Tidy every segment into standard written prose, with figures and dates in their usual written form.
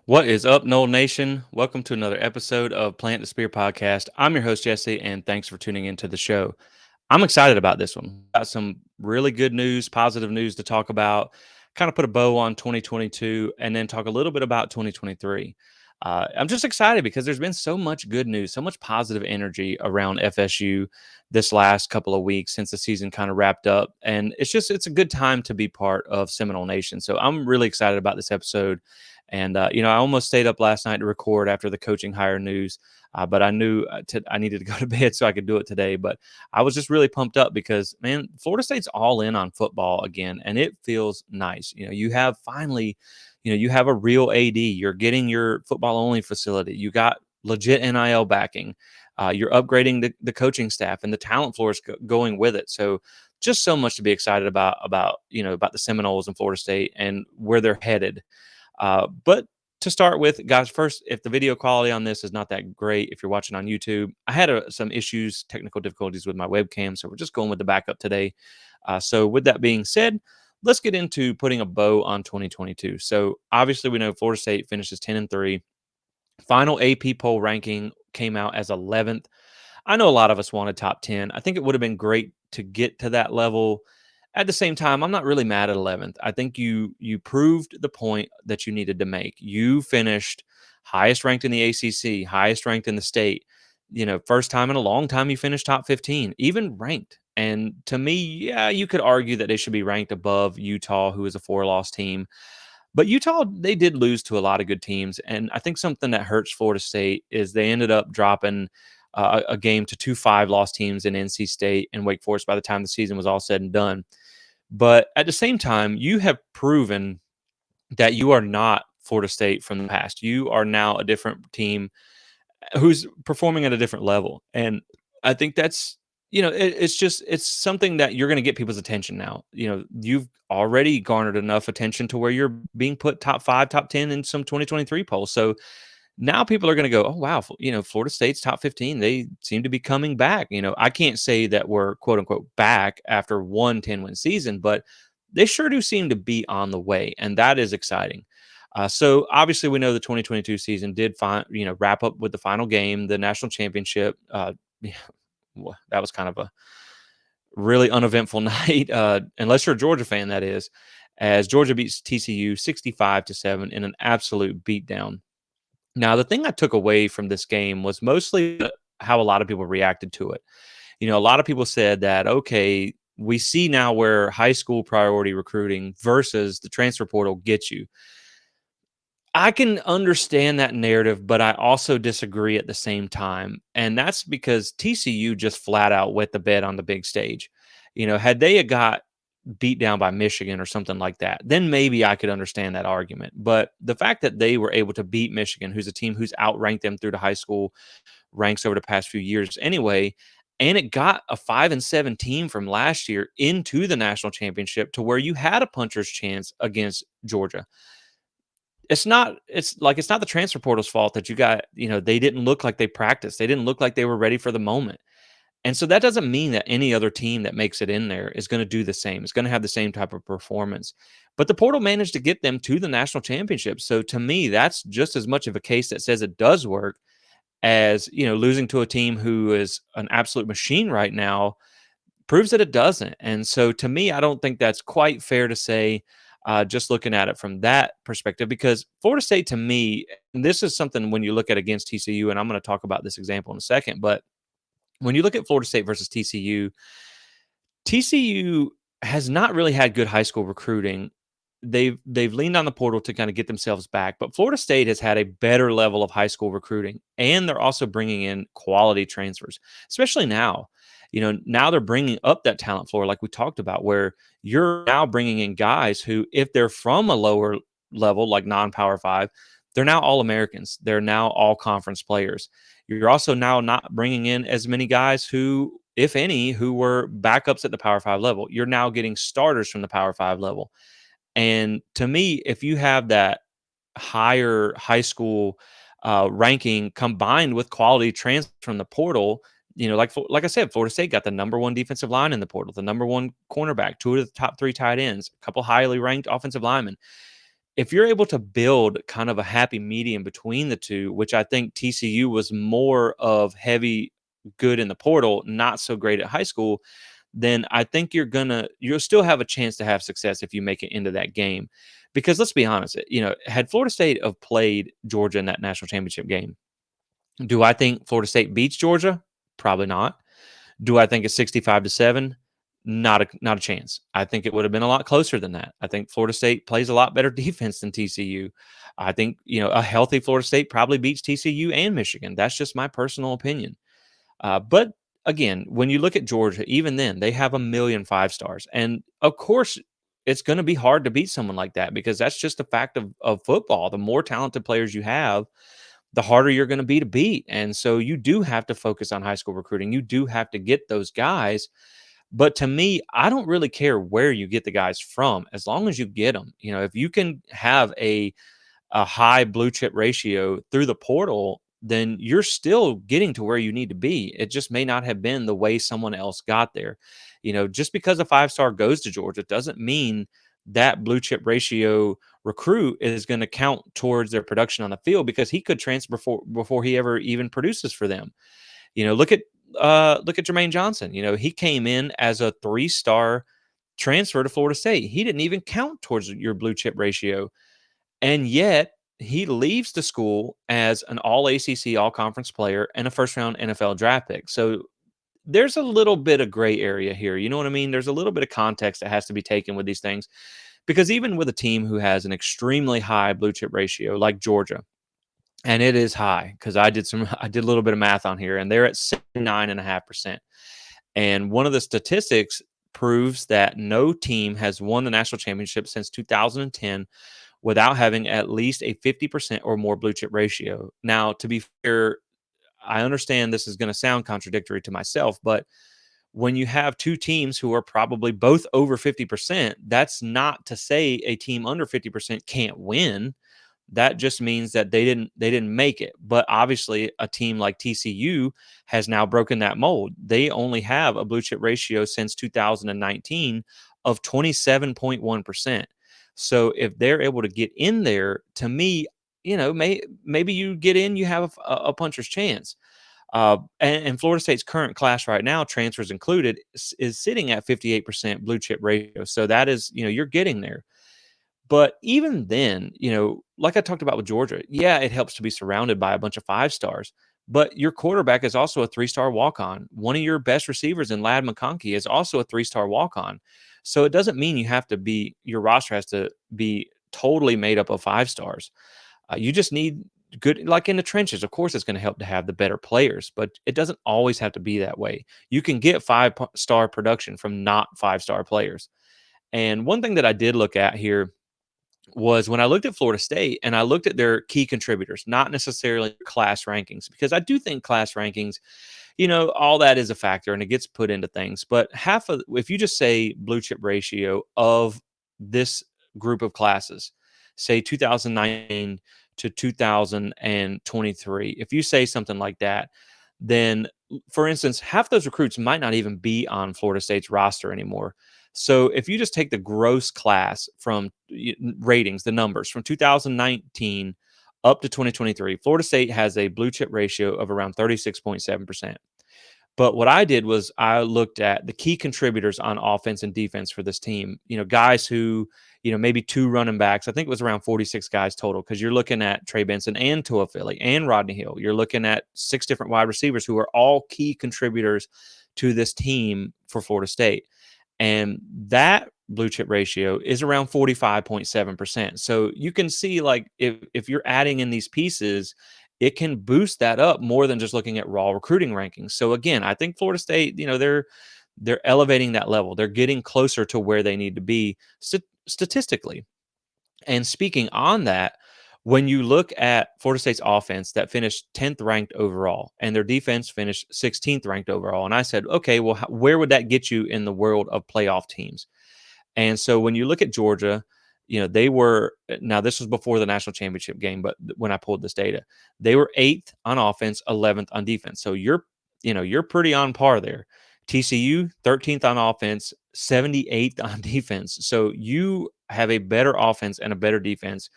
What is up, Knoll Nation? Welcome to another episode of Plant the Spear podcast. I'm your host, Jesse, and thanks for tuning into the show. I'm excited about this one. Got some really good news, positive news to talk about, kind of put a bow on 2022, and then talk a little bit about 2023. I'm just excited because there's been so much good news, so much positive energy around FSU this last couple of weeks since the season kind of wrapped up. And it's a good time to be part of Seminole Nation. So I'm really excited about this episode. And, I almost stayed up last night to record after the coaching hire news, but I knew I needed to go to bed so I could do it today. But I was just really pumped up because, man, Florida State's all in on football again, and it feels nice. You have finally, you have a real AD. You're getting your football only facility. You got legit NIL backing. You're upgrading the coaching staff, and the talent floor is going with it. So just so much to be excited about the Seminoles and Florida State and where they're headed. But to start with, guys, first, if the video quality on this is not that great, if you're watching on YouTube, I had some issues, technical difficulties with my webcam, so we're just going with the backup today. So, with that being said, let's get into putting a bow on 2022. So, obviously, we know Florida State finishes 10-3. Final AP poll ranking came out as 11th. I know a lot of us wanted top 10. I think it would have been great to get to that level. At the same time, I'm not really mad at 11th. I think you proved the point that you needed to make. You finished highest ranked in the ACC, highest ranked in the state. First time in a long time you finished top 15, even ranked. And to me, yeah, you could argue that they should be ranked above Utah, who is a four-loss team. But Utah, they did lose to a lot of good teams. And I think something that hurts Florida State is they ended up dropping a game to two five-loss teams in NC State and Wake Forest by the time the season was all said and done. But at the same time, you have proven that you are not Florida State from the past. You are now a different team who's performing at a different level. And I think that's, it's something that you're going to get people's attention now. You've already garnered enough attention to where you're being put top 5, top 10 in some 2023 polls. So now people are going to go, oh, wow, Florida State's top 15. They seem to be coming back. I can't say that we're quote unquote back after one 10-win season, but they sure do seem to be on the way. And that is exciting. So obviously we know the 2022 season did wrap up with the final game, the national championship. Yeah, that was kind of a really uneventful night, unless you're a Georgia fan, that is, as Georgia beats TCU 65-7 in an absolute beatdown. Now, the thing I took away from this game was mostly how a lot of people reacted to it. A lot of people said that, okay, we see now where high school priority recruiting versus the transfer portal gets you. I can understand that narrative, but I also disagree at the same time. And that's because TCU just flat out wet the bed on the big stage. Had they got beat down by Michigan or something like that, then maybe I could understand that argument. But the fact that they were able to beat Michigan, who's a team who's outranked them through the high school ranks over the past few years anyway, and it got a 5-7 team from last year into the national championship to where you had a puncher's chance against Georgia. It's not the transfer portal's fault that you got, they didn't look like they practiced. They didn't look like they were ready for the moment. And so that doesn't mean that any other team that makes it in there is going to do the same. It's going to have the same type of performance. But the portal managed to get them to the national championship. So to me, that's just as much of a case that says it does work as, losing to a team who is an absolute machine right now proves that it doesn't. And so to me, I don't think that's quite fair to say, just looking at it from that perspective, because Florida State to me, and this is something when you look at against TCU, and I'm going to talk about this example in a second, but when you look at Florida State versus TCU has not really had good high school recruiting. They've leaned on the portal to kind of get themselves back, but Florida State has had a better level of high school recruiting, and they're also bringing in quality transfers, especially now. Now they're bringing up that talent floor, like we talked about, where you're now bringing in guys who, if they're from a lower level, like non-Power Five, they're now all Americans. They're now all conference players. You're also now not bringing in as many guys who, if any, who were backups at the Power Five level. You're now getting starters from the Power Five level. And to me, if you have that higher high school ranking combined with quality transfer from the portal, like I said, Florida State got the number one defensive line in the portal, the number one cornerback, two of the top three tight ends, a couple highly ranked offensive linemen. if you're able to build kind of a happy medium between the two, which I think TCU was more of heavy good in the portal, not so great at high school, then I think you'll still have a chance to have success if you make it into that game. Because let's be honest, had Florida State have played Georgia in that national championship game, do I think Florida State beats Georgia? Probably not. Do I think it's 65-7? Not a chance. I think it would have been a lot closer than that. I think Florida State plays a lot better defense than TCU. I think, a healthy Florida State probably beats TCU and Michigan. That's just my personal opinion. But again, when you look at Georgia, even then, they have a million 5 stars. And of course, it's going to be hard to beat someone like that because that's just a fact of football. The more talented players you have, the harder you're going to be to beat. And so you do have to focus on high school recruiting. You do have to get those guys. But to me, I don't really care where you get the guys from as long as you get them. If you can have a high blue chip ratio through the portal, then you're still getting to where you need to be. It just may not have been the way someone else got there. Just because a 5 star goes to Georgia doesn't mean that blue chip ratio recruit is going to count towards their production on the field because he could transfer before he ever even produces for them. Look at Jermaine Johnson. He came in as a 3 star transfer to Florida State. He didn't even count towards your blue chip ratio. And yet he leaves the school as an all ACC, all conference player and a first round NFL draft pick. So there's a little bit of gray area here. You know what I mean? There's a little bit of context that has to be taken with these things because even with a team who has an extremely high blue chip ratio like Georgia, and it is high because I did a little bit of math on here and they're at 79.5%. And one of the statistics proves that no team has won the national championship since 2010 without having at least a 50% or more blue chip ratio. Now, to be fair, I understand this is going to sound contradictory to myself, but when you have two teams who are probably both over 50%, that's not to say a team under 50% can't win. That just means that they didn't make it. But obviously, a team like TCU has now broken that mold. They only have a blue chip ratio since 2019 of 27.1%. So if they're able to get in there, to me, maybe you get in, you have a puncher's chance. And Florida State's current class right now, transfers included, is sitting at 58% blue chip ratio. So that is, you're getting there. But even then, like I talked about with Georgia, yeah, it helps to be surrounded by a bunch of 5 stars. But your quarterback is also a 3 star walk on. One of your best receivers in Lad McConkey is also a 3 star walk on. So it doesn't mean your roster has to be totally made up of 5 stars. You just need good, like in the trenches. Of course, it's going to help to have the better players, but it doesn't always have to be that way. You can get 5 star production from not 5 star players. And one thing that I did look at here was when I looked at Florida State and I looked at their key contributors, not necessarily class rankings, because I do think class rankings, all that is a factor and it gets put into things. But if you just say blue chip ratio of this group of classes, say 2019 to 2023, if you say something like that, then for instance, half those recruits might not even be on Florida State's roster anymore. So if you just take the gross class from ratings, the numbers from 2019 up to 2023, Florida State has a blue chip ratio of around 36.7%. But what I did was I looked at the key contributors on offense and defense for this team. Guys who, maybe 2 running backs. I think it was around 46 guys total because you're looking at Trey Benson and Tua Philly and Rodney Hill. You're looking at 6 different wide receivers who are all key contributors to this team for Florida State. And that blue chip ratio is around 45.7%. So you can see, like, if you're adding in these pieces, it can boost that up more than just looking at raw recruiting rankings. So again, I think Florida State, they're elevating that level. They're getting closer to where they need to be statistically. And speaking on that, when you look at Florida State's offense that finished 10th ranked overall and their defense finished 16th ranked overall, and I said, okay, well, where would that get you in the world of playoff teams? And so when you look at Georgia, they were, now this was before the national championship game, but when I pulled this data, they were 8th on offense, 11th on defense. So you're pretty on par there. TCU 13th on offense, 78th on defense. So you have a better offense and a better defense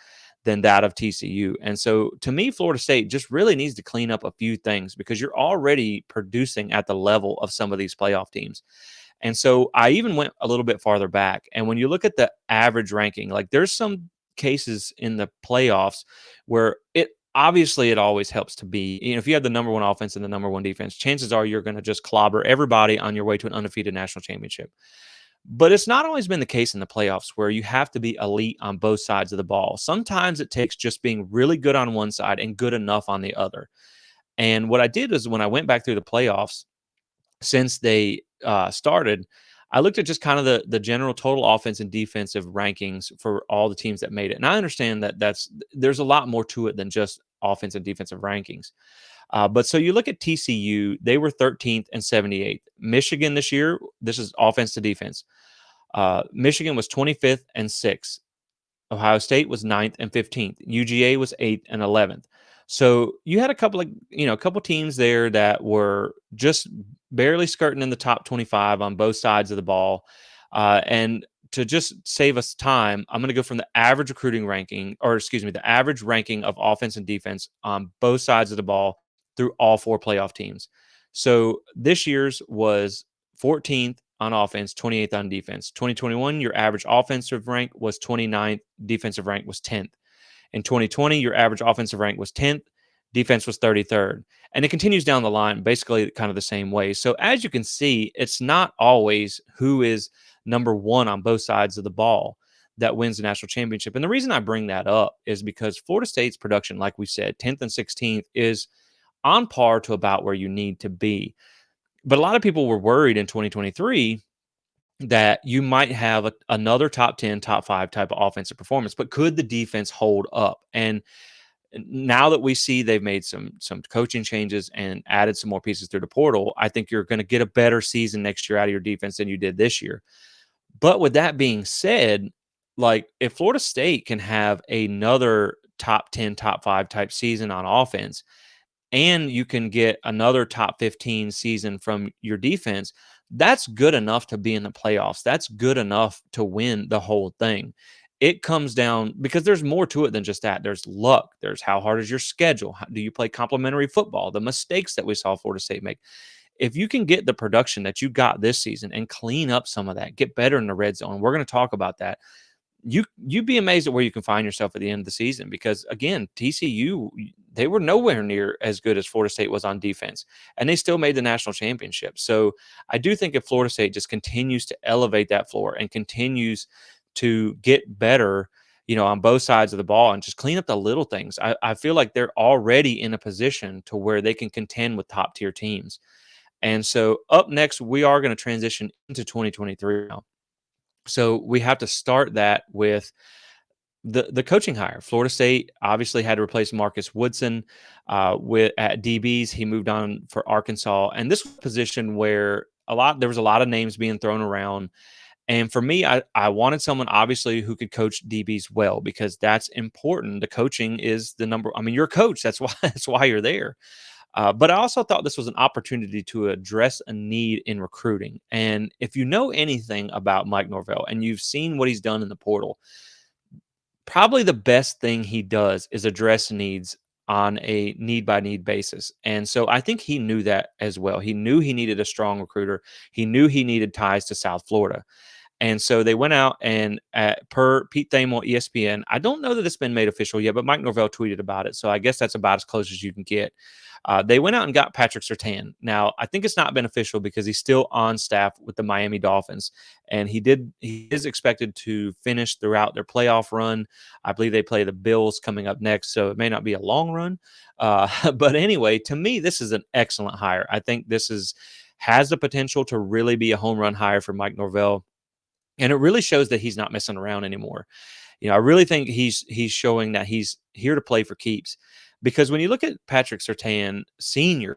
than that of TCU. And so to me, Florida State just really needs to clean up a few things because you're already producing at the level of some of these playoff teams. And so I even went a little bit farther back. And when you look at the average ranking, like there's some cases in the playoffs where it always helps to be, if you have the number one offense and the number one defense, chances are you're going to just clobber everybody on your way to an undefeated national championship. But it's not always been the case in the playoffs where you have to be elite on both sides of the ball. Sometimes it takes just being really good on one side and good enough on the other. And what I did is when I went back through the playoffs, since they started, I looked at just kind of the general total offense and defensive rankings for all the teams that made it. And I understand that there's a lot more to it than just offense and defensive rankings. But so you look at TCU, they were 13th and 78th. Michigan this year, this is offense to defense. Michigan was 25th and 6th. Ohio State was ninth and 15th. UGA was 8th and 11th. So you had a couple teams there that were just barely skirting in the top 25 on both sides of the ball. And to just save us time, I'm going to go from the average recruiting ranking, or excuse me, the average ranking of offense and defense on both sides of the ball through all four playoff teams. So this year's was 14th on offense, 28th on defense. 2021, your average offensive rank was 29th, defensive rank was 10th. In 2020, your average offensive rank was 10th, defense was 33rd. And it continues down the line, basically kind of the same way. So as you can see, it's not always who is number one on both sides of the ball that wins the national championship. And the reason I bring that up is because Florida State's production, like we said, 10th and 16th, is on par to about where you need to be. But a lot of people were worried in 2023 that you might have another top 10, top 5 type of offensive performance, but could the defense hold up? And now that we see they've made some coaching changes and added some more pieces through the portal, I think you're going to get a better season next year out of your defense than you did this year. But with that being said, like if Florida State can have another top 10, top 5 type season on offense, and you can get another top 15 season from your defense, that's good enough to be in the playoffs. That's good enough to win the whole thing. It comes down because there's more to it than just that. There's luck. There's how hard is your schedule? How, do you play complementary football? The mistakes that we saw Florida State make. If you can get the production that you got this season and clean up some of that, get better in the red zone. We're going to talk about that. You'd be amazed at where you can find yourself at the end of the season because again, TCU, they were nowhere near as good as Florida State was on defense, and they still made the national championship. So I do think if Florida State just continues to elevate that floor and continues to get better, on both sides of the ball and just clean up the little things, I feel like they're already in a position to where they can contend with top tier teams. And so up next, we are going to transition into 2023 now. So we have to start that with the coaching hire. Florida State obviously had to replace Marcus Woodson with at DBs. He moved on for Arkansas, and this was a position where there was a lot of names being thrown around. And for me, I wanted someone obviously who could coach DBs well because that's important. The coaching is the number. I mean, you're a coach. That's why you're there. But I also thought this was an opportunity to address a need in recruiting. And if you know anything about Mike Norvell and you've seen what he's done in the portal, probably the best thing he does is address needs on a need by need basis. And so I think he knew that as well. He knew he needed a strong recruiter. He knew he needed ties to South Florida. And so they went out and per Pete Thamel, ESPN, I don't know that it's been made official yet, but Mike Norvell tweeted about it. So I guess that's about as close as you can get. They went out and got Patrick Surtain. Now, I think it's not been official because he's still on staff with the Miami Dolphins. And he is expected to finish throughout their playoff run. I believe they play the Bills coming up next, so it may not be a long run. But anyway, to me, this is an excellent hire. I think has the potential to really be a home run hire for Mike Norvell. And it really shows that he's not messing around anymore. I really think he's showing that he's here to play for keeps. Because when you look at Patrick Surtain Sr.,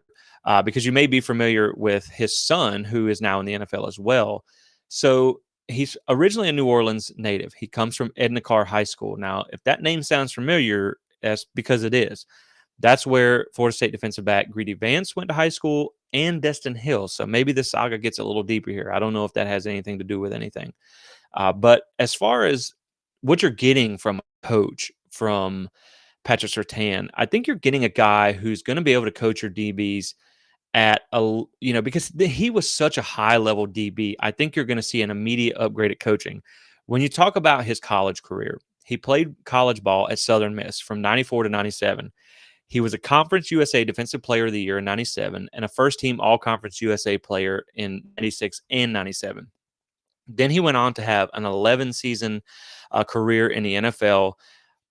because you may be familiar with his son, who is now in the NFL as well. So he's originally a New Orleans native. He comes from Edna Carr High School. Now, if that name sounds familiar, that's because it is. That's where Florida State defensive back Greedy Vance went to high school and Destin Hill. So maybe the saga gets a little deeper here. I don't know if that has anything to do with anything. But as far as what you're getting from a coach from Patrick Surtain, I think you're getting a guy who's going to be able to coach your DBs because he was such a high level DB. I think you're going to see an immediate upgrade at coaching. When you talk about his college career, he played college ball at Southern Miss from 94 to 97. He was a Conference USA Defensive Player of the Year in 97 and a first team All Conference USA player in 96 and 97. Then he went on to have an 11 season career in the NFL,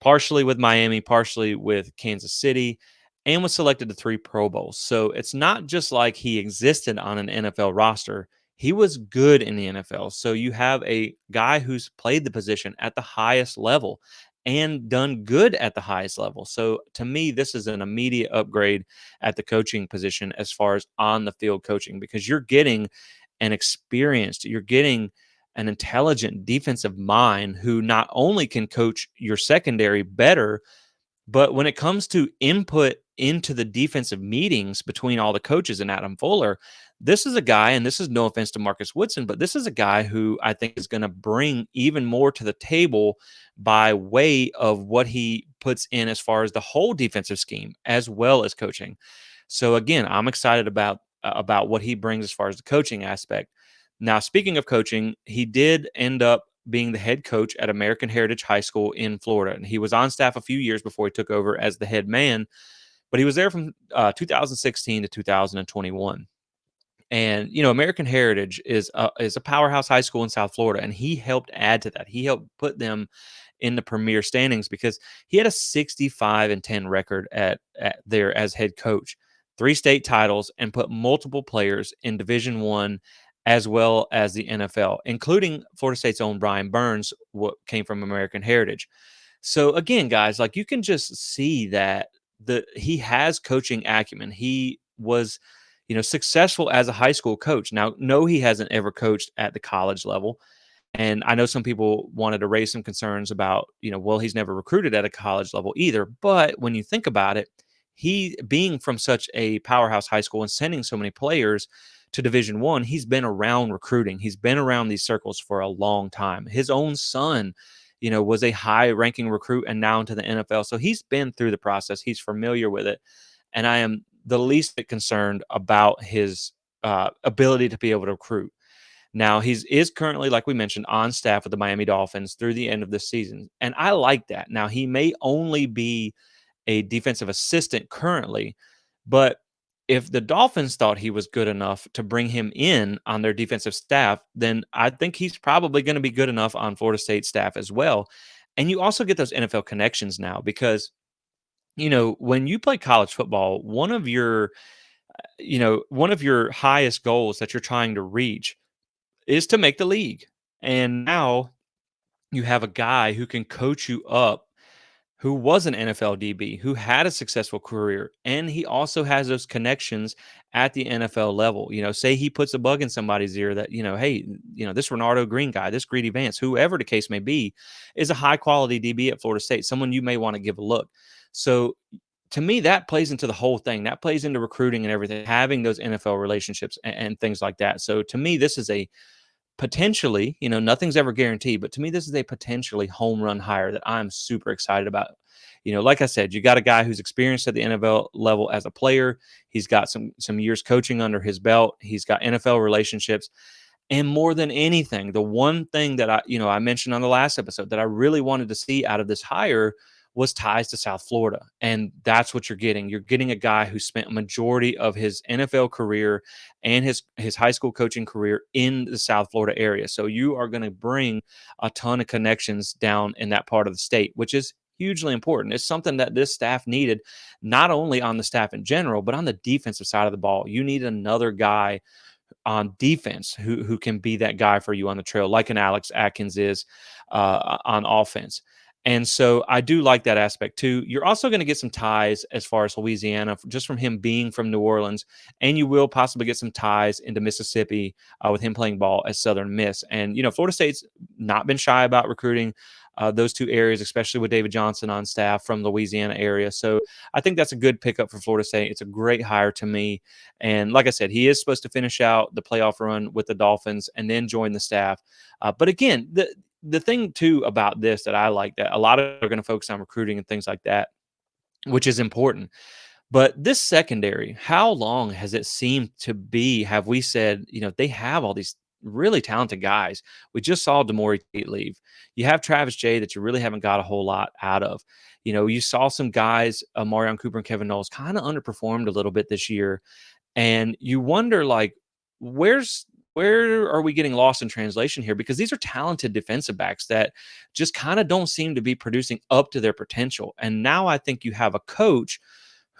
partially with Miami, partially with Kansas City, and was selected to 3 Pro Bowls. So it's not just like he existed on an NFL roster. He was good in the NFL. So you have a guy who's played the position at the highest level and done good at the highest level. So to me, this is an immediate upgrade at the coaching position as far as on the field coaching, because you're getting an intelligent defensive mind who not only can coach your secondary better, but when it comes to input into the defensive meetings between all the coaches and Adam Fuller, this is a guy, and this is no offense to Marcus Woodson, but this is a guy who I think is going to bring even more to the table by way of what he puts in as far as the whole defensive scheme as well as coaching. So again, I'm excited about what he brings as far as the coaching aspect. Now, speaking of coaching, he did end up being the head coach at American Heritage High School in Florida. And he was on staff a few years before he took over as the head man, but he was there from 2016 to 2021. And American Heritage is a powerhouse high school in South Florida, and he helped add to that. He helped put them in the premier standings because he had a 65-10 record at there as head coach, 3 state titles, and put multiple players in Division One as well as the NFL, including Florida State's own Brian Burns, what came from American Heritage. So again, guys, like you can just see that he has coaching acumen. He was, successful as a high school coach. Now, no, he hasn't ever coached at the college level. And I know some people wanted to raise some concerns about, well, he's never recruited at a college level either. But when you think about it, he being from such a powerhouse high school and sending so many players to Division One, he's been around recruiting. He's been around these circles for a long time. His own son, was a high-ranking recruit and now into the NFL. So he's been through the process. He's familiar with it, and I am the least bit concerned about his ability to be able to recruit. Now, is currently, like we mentioned, on staff with the Miami Dolphins through the end of this season, and I like that. Now, he may only be a defensive assistant currently, but if the Dolphins thought he was good enough to bring him in on their defensive staff, then I think he's probably going to be good enough on Florida State staff as well. And you also get those NFL connections now because, when you play college football, one of your highest goals that you're trying to reach is to make the league. And now you have a guy who can coach you up, who was an NFL DB, who had a successful career, and he also has those connections at the NFL level. Say he puts a bug in somebody's ear that, hey, this Renardo Green guy, this Greedy Vance, whoever the case may be, is a high quality DB at Florida State, someone you may want to give a look. So to me, that plays into the whole thing. That plays into recruiting and everything, having those NFL relationships and things like that. So to me, this is a potentially, nothing's ever guaranteed, but to me, this is a potentially home run hire that I'm super excited about. Like I said, you got a guy who's experienced at the NFL level as a player. He's got some years coaching under his belt. He's got NFL relationships. And more than anything, the one thing that I mentioned on the last episode that I really wanted to see out of this hire was ties to South Florida. And that's what you're getting. You're getting a guy who spent a majority of his NFL career and his high school coaching career in the South Florida area. So you are going to bring a ton of connections down in that part of the state, which is hugely important. It's something that this staff needed, not only on the staff in general, but on the defensive side of the ball. You need another guy on defense who can be that guy for you on the trail, like an Alex Atkins is on offense. And so I do like that aspect too. You're also going to get some ties as far as Louisiana, just from him being from New Orleans, and you will possibly get some ties into Mississippi with him playing ball at Southern Miss. And Florida State's not been shy about recruiting those two areas, especially with David Johnson on staff from the Louisiana area. So I think that's a good pickup for Florida State. It's a great hire to me. And like I said, he is supposed to finish out the playoff run with the Dolphins and then join the staff. But again, the thing too about this that I like, that a lot of are going to focus on recruiting and things like that, which is important. But this secondary, how long has it seemed to be? Have we said, they have all these really talented guys? We just saw Demore Tate leave. You have Travis Jay that you really haven't got a whole lot out of. You saw some guys, Marion Cooper and Kevin Knowles, kind of underperformed a little bit this year, and you wonder, like, where are we getting lost in translation here? Because these are talented defensive backs that just kind of don't seem to be producing up to their potential. And now I think you have a coach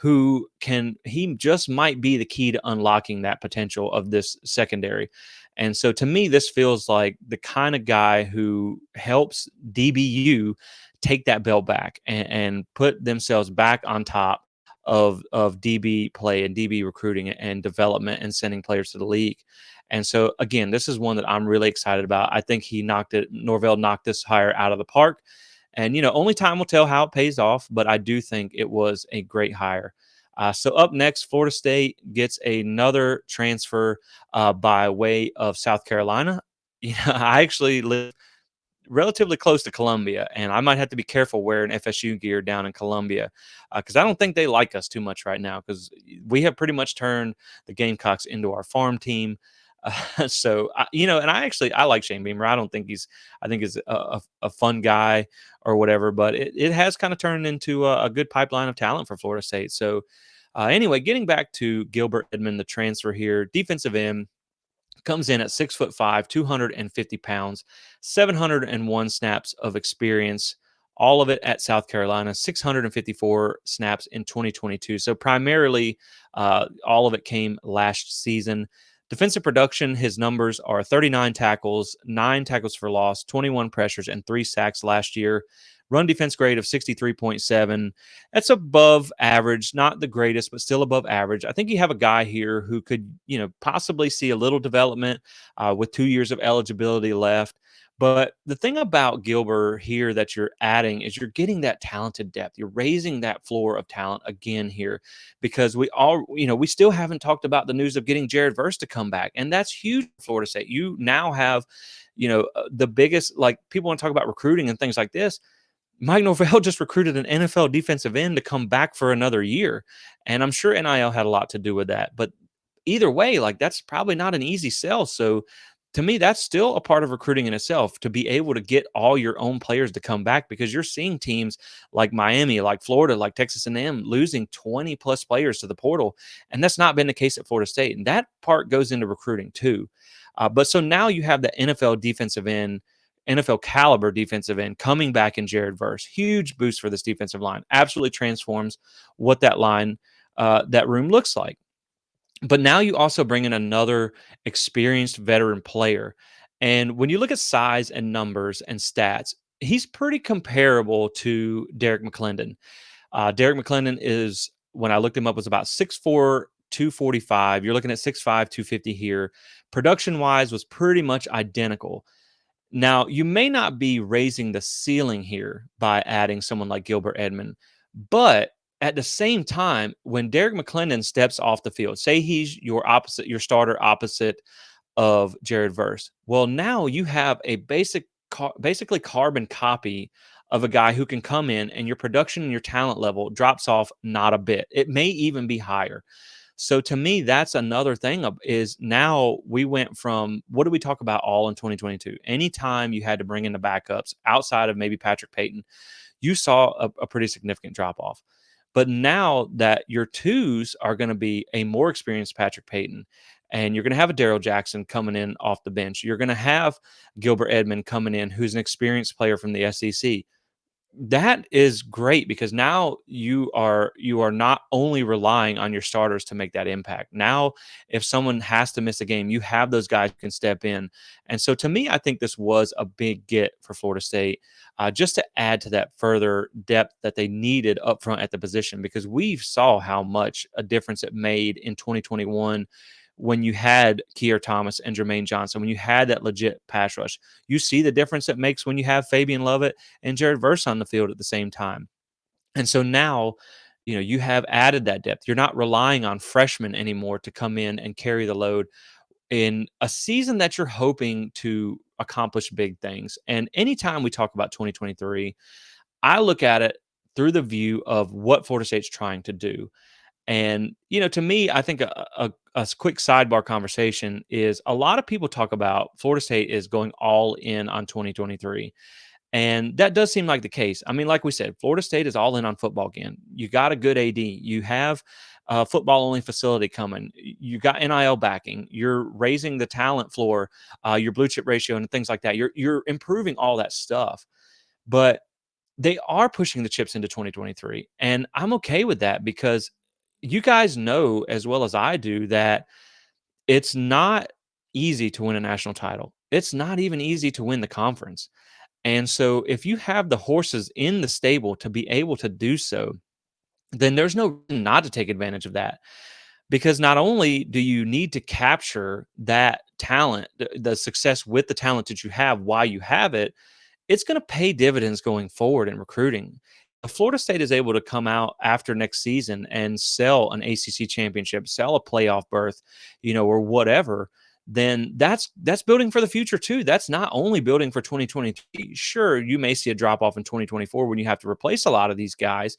he just might be the key to unlocking that potential of this secondary. And so to me, this feels like the kind of guy who helps DBU take that belt back and put themselves back on top of DB play and DB recruiting and development and sending players to the league. And so again, this is one that I'm really excited about. I think Norvell knocked this hire out of the park. And only time will tell how it pays off, but I do think it was a great hire. So up next, Florida State gets another transfer by way of South Carolina. I actually live relatively close to Columbia, and I might have to be careful wearing FSU gear down in Columbia because I don't think they like us too much right now, because we have pretty much turned the Gamecocks into our farm team. And I like Shane Beamer. I think he's a fun guy or whatever, but it has kind of turned into a good pipeline of talent for Florida State. So anyway, getting back to Gilbert Edmond, the transfer here, defensive end, comes in at 6'5", 250 pounds, 701 snaps of experience, all of it at South Carolina, 654 snaps in 2022. So primarily, all of it came last season. Defensive production, his numbers are 39 tackles, 9 tackles for loss, 21 pressures, and 3 sacks last year. Run defense grade of 63.7. That's above average, not the greatest, but still above average. I think you have a guy here who could, possibly see a little development with 2 years of eligibility left. But the thing about Gilbert here that you're adding is you're getting that talented depth. You're raising that floor of talent again here, because we still haven't talked about the news of getting Jared Verse to come back. And that's huge for Florida State. You now have, the biggest, like, people want to talk about recruiting and things like this. Mike Norvell just recruited an NFL defensive end to come back for another year. And I'm sure NIL had a lot to do with that. But either way, like, that's probably not an easy sell. So to me, that's still a part of recruiting in itself, to be able to get all your own players to come back, because you're seeing teams like Miami, like Florida, like Texas A&M losing 20 plus players to the portal. And that's not been the case at Florida State. And that part goes into recruiting too. But so now you have the NFL caliber defensive end coming back in Jared Verse. Huge boost for this defensive line. Absolutely transforms what that room looks like. But now you also bring in another experienced veteran player. And when you look at size and numbers and stats, he's pretty comparable to Derek McClendon. Derek McClendon is, when I looked him up, was about 6'4", 245. You're looking at 6'5", 250 here. Production wise was pretty much identical. Now, you may not be raising the ceiling here by adding someone like Gilbert Edmond, but at the same time, when Derek McClendon steps off the field, say he's your starter opposite of Jared Verse. Well, now you have a basically carbon copy of a guy who can come in, and your production and your talent level drops off not a bit. It may even be higher. So to me, that's another thing is now we went from, what did we talk about all in 2022? Anytime you had to bring in the backups outside of maybe Patrick Payton, you saw a pretty significant drop off. But now that your twos are going to be a more experienced Patrick Payton, and you're going to have a Daryl Jackson coming in off the bench, you're going to have Gilbert Edmond coming in, who's an experienced player from the SEC. That is great because now you are not only relying on your starters to make that impact. Now, if someone has to miss a game, you have those guys who can step in. And so, to me, I think this was a big get for Florida State, just to add to that further depth that they needed up front at the position because we saw how much a difference it made in 2021 when you had Keir Thomas and Jermaine Johnson, when you had that legit pass rush. You see the difference it makes when you have Fabian Lovett and Jared Verse on the field at the same time. And so now, you have added that depth. You're not relying on freshmen anymore to come in and carry the load in a season that you're hoping to accomplish big things. And anytime we talk about 2023, I look at it through the view of what Florida State's trying to do. And, to me, I think a quick sidebar conversation is a lot of people talk about Florida State is going all in on 2023. And that does seem like the case. I mean, like we said, Florida State is all in on football again. You got a good AD. You have a football only facility coming. You got NIL backing. You're raising the talent floor, your blue chip ratio, and things like that. You're improving all that stuff. But they are pushing the chips into 2023. And I'm okay with that because you guys know as well as I do that it's not easy to win a national title. It's not even easy to win the conference. And so if you have the horses in the stable to be able to do so, then there's no reason not to take advantage of that. Because not only do you need to capture that talent, the success with the talent that you have while you have it, it's going to pay dividends going forward in recruiting. If Florida State is able to come out after next season and sell an ACC championship, sell a playoff berth, or whatever, then that's building for the future too. That's not only building for 2023. Sure, you may see a drop off in 2024 when you have to replace a lot of these guys,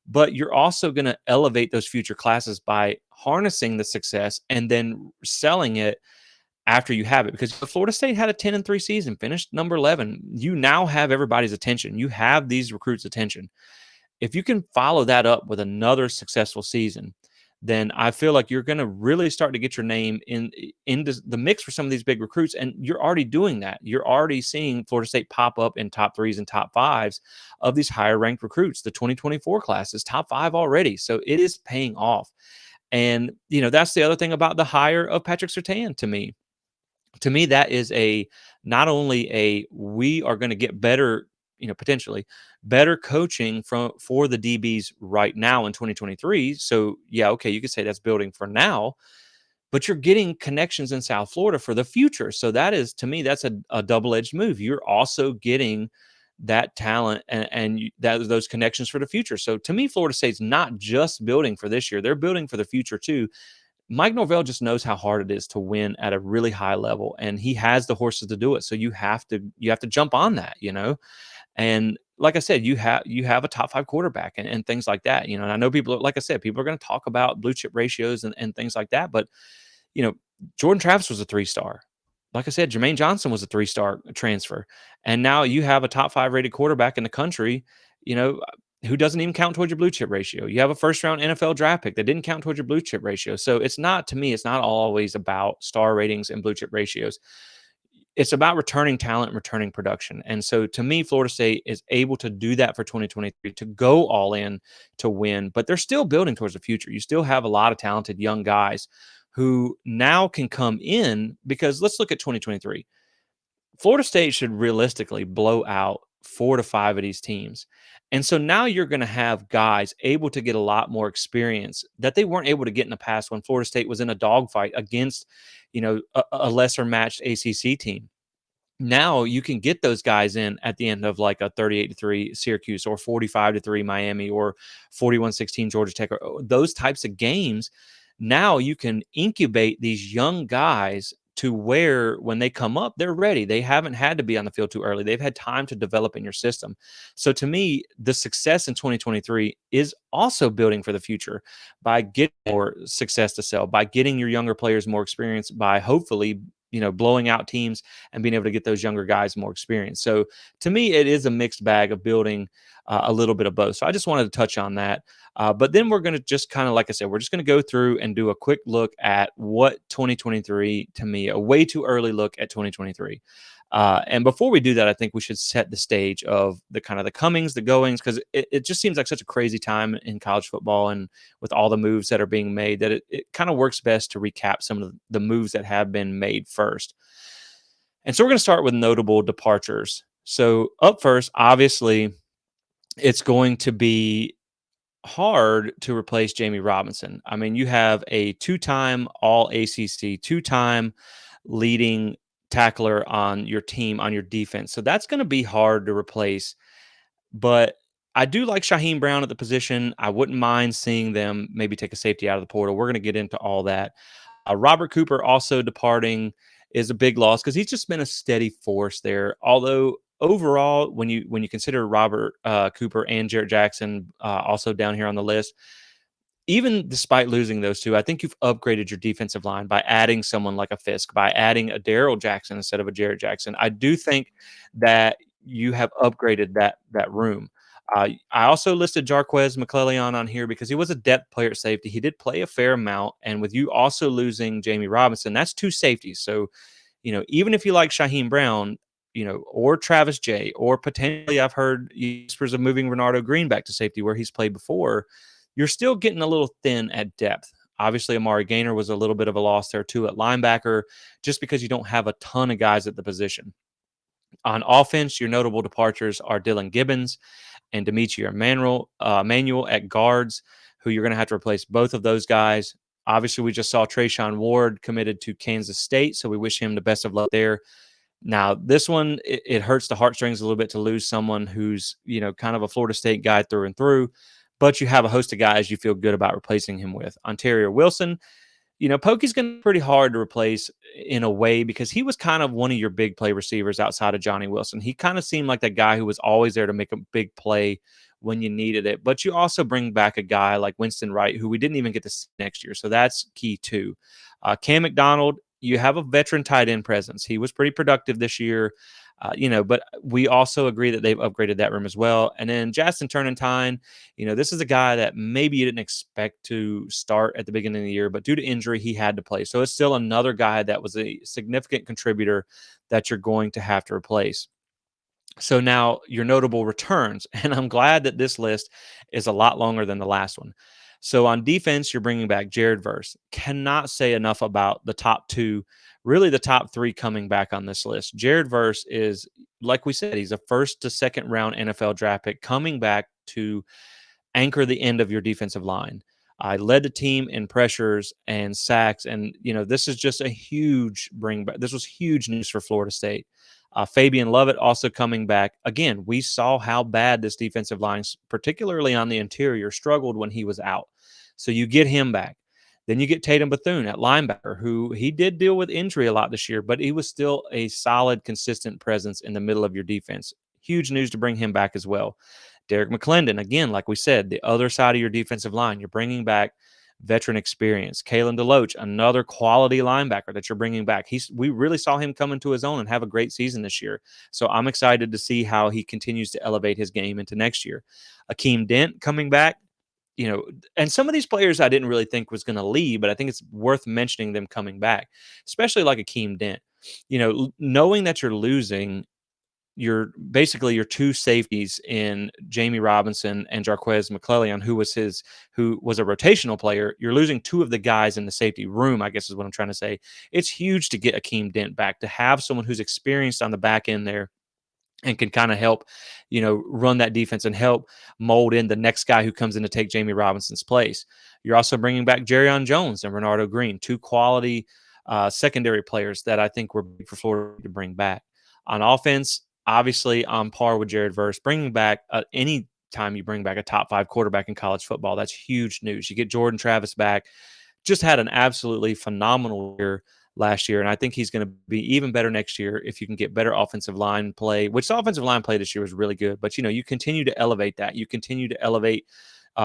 but you're also going to elevate those future classes by harnessing the success and then selling it after you have it. Because if Florida State had a 10-3 season, finished number 11, you now have everybody's attention. You have these recruits' attention. If you can follow that up with another successful season, then I feel like you're going to really start to get your name into the mix for some of these big recruits. And you're already doing that. You're already seeing Florida State pop up in top threes and top fives of these higher ranked recruits. The 2024 class is top five already. So it is paying off. And, that's the other thing about the hire of Patrick Surtain to me. To me, that is a not only a we are going to get better, potentially better coaching for the DBs right now in 2023. So yeah, okay, you could say that's building for now, but you're getting connections in South Florida for the future. So that is to me, that's a double-edged move. You're also getting that talent and those connections for the future. So to me, Florida State's not just building for this year; they're building for the future too. Mike Norvell just knows how hard it is to win at a really high level, and he has the horses to do it. So you have to jump on that. And like I said, you have a top five quarterback and things like that. And I know like I said, people are going to talk about blue chip ratios and things like that, but you know, Jordan Travis was a 3-star. Like I said, Jermaine Johnson was a 3-star transfer. And now you have a top five rated quarterback in the country, you know, who doesn't even count towards your blue chip ratio. You have a first round NFL draft pick that didn't count towards your blue chip ratio. So it's not, to me, it's not always about star ratings and blue chip ratios. It's about returning talent and returning production. And so to me, Florida State is able to do that for 2023, to go all in to win, but they're still building towards the future. You still have a lot of talented young guys who now can come in, because let's look at 2023. Florida State should realistically blow out 4 to 5 of these teams. And so now you're going to have guys able to get a lot more experience that they weren't able to get in the past when Florida State was in a dogfight against, a lesser matched ACC team. Now you can get those guys in at the end of like a 38-3 Syracuse or 45-3 Miami or 41-16 Georgia Tech, or those types of games. Now you can incubate these young guys to where when they come up, they're ready. They haven't had to be on the field too early. They've had time to develop in your system. So to me, the success in 2023 is also building for the future by getting more success to sell, by getting your younger players more experience, by hopefully, blowing out teams and being able to get those younger guys more experience. So to me, it is a mixed bag of building a little bit of both. So I just wanted to touch on that. But then we're going to just kind of, like I said, we're just going to go through and do a quick look at what 2023, to me, a way too early look at 2023. And before we do that, I think we should set the stage of the kind of the comings, the goings, because it just seems like such a crazy time in college football and with all the moves that are being made that it kind of works best to recap some of the moves that have been made first. And so we're going to start with notable departures. So up first, obviously, it's going to be hard to replace Jamie Robinson. I mean, you have a two-time All ACC, two-time leading tackler on your team, on your defense. So that's going to be hard to replace. But I do like Shaheem Brown at the position. I wouldn't mind seeing them maybe take a safety out of the portal. We're going to get into all that. Robert Cooper also departing is a big loss because he's just been a steady force there. Although overall, when you consider Robert Cooper and Jarrett Jackson also down here on the list, even despite losing those two, I think you've upgraded your defensive line by adding someone like a Fisk, by adding a Daryl Jackson instead of a Jarrett Jackson. I do think that you have upgraded that room. I also listed Jarquez McClellan on here because he was a depth player at safety. He did play a fair amount, and with you also losing Jamie Robinson, that's two safeties. So even if you like Shaheem Brown, or Travis J, or potentially I've heard whispers of moving Renardo Green back to safety where he's played before, you're still getting a little thin at depth. Obviously, Amari Gaynor was a little bit of a loss there too at linebacker, just because you don't have a ton of guys at the position. On offense, your notable departures are Dylan Gibbons and Demetri Manuel at guards, who you're going to have to replace both of those guys. Obviously, we just saw Trayshawn Ward committed to Kansas State, so we wish him the best of luck there. Now, this one, it hurts the heartstrings a little bit to lose someone who's, kind of a Florida State guy through and through, but you have a host of guys you feel good about replacing him with. Ontario Wilson, Pokey's going to be pretty hard to replace in a way because he was kind of one of your big play receivers outside of Johnny Wilson. He kind of seemed like that guy who was always there to make a big play when you needed it. But you also bring back a guy like Winston Wright, who we didn't even get to see next year. So that's key too. Cam McDonald, you have a veteran tight end presence. He was pretty productive this year. But we also agree that they've upgraded that room as well. And then Justin Turnentine, this is a guy that maybe you didn't expect to start at the beginning of the year, but due to injury, he had to play. So it's still another guy that was a significant contributor that you're going to have to replace. So now your notable returns, and I'm glad that this list is a lot longer than the last one. So on defense, you're bringing back Jared Verse. Cannot say enough about the top two, really the top three coming back on this list. Jared Verse is, like we said, he's a first to second round NFL draft pick coming back to anchor the end of your defensive line. I led the team in pressures and sacks, and this is just a huge bring back. This was huge news for Florida State. Fabian Lovett also coming back. Again, we saw how bad this defensive line, particularly on the interior, struggled when he was out. So you get him back. Then you get Tatum Bethune at linebacker, who he did deal with injury a lot this year, but he was still a solid, consistent presence in the middle of your defense. Huge news to bring him back as well. Derek McClendon, again, like we said, the other side of your defensive line, you're bringing back veteran experience. Kalen DeLoach, another quality linebacker that you're bringing back. We really saw him come into his own and have a great season this year. So I'm excited to see how he continues to elevate his game into next year. Akeem Dent coming back, and some of these players I didn't really think was going to leave, but I think it's worth mentioning them coming back, especially like Akeem Dent. Knowing that you're losing basically your two safeties in Jamie Robinson and Jarquez McClellan, who was a rotational player. You're losing two of the guys in the safety room, I guess is what I'm trying to say. It's huge to get Akeem Dent back, to have someone who's experienced on the back end there and can kind of help, run that defense and help mold in the next guy who comes in to take Jamie Robinson's place. You're also bringing back Jerrion Jones and Renardo Green, two quality secondary players that I think were big for Florida to bring back. On offense, obviously on par with Jared Verse, bringing back any time you bring back a top 5 quarterback in college football, that's huge news. You get Jordan Travis back, just had an absolutely phenomenal year last year, and I think he's going to be even better next year if you can get better offensive line play, which the offensive line play this year was really good. But, you continue to elevate that. You continue to elevate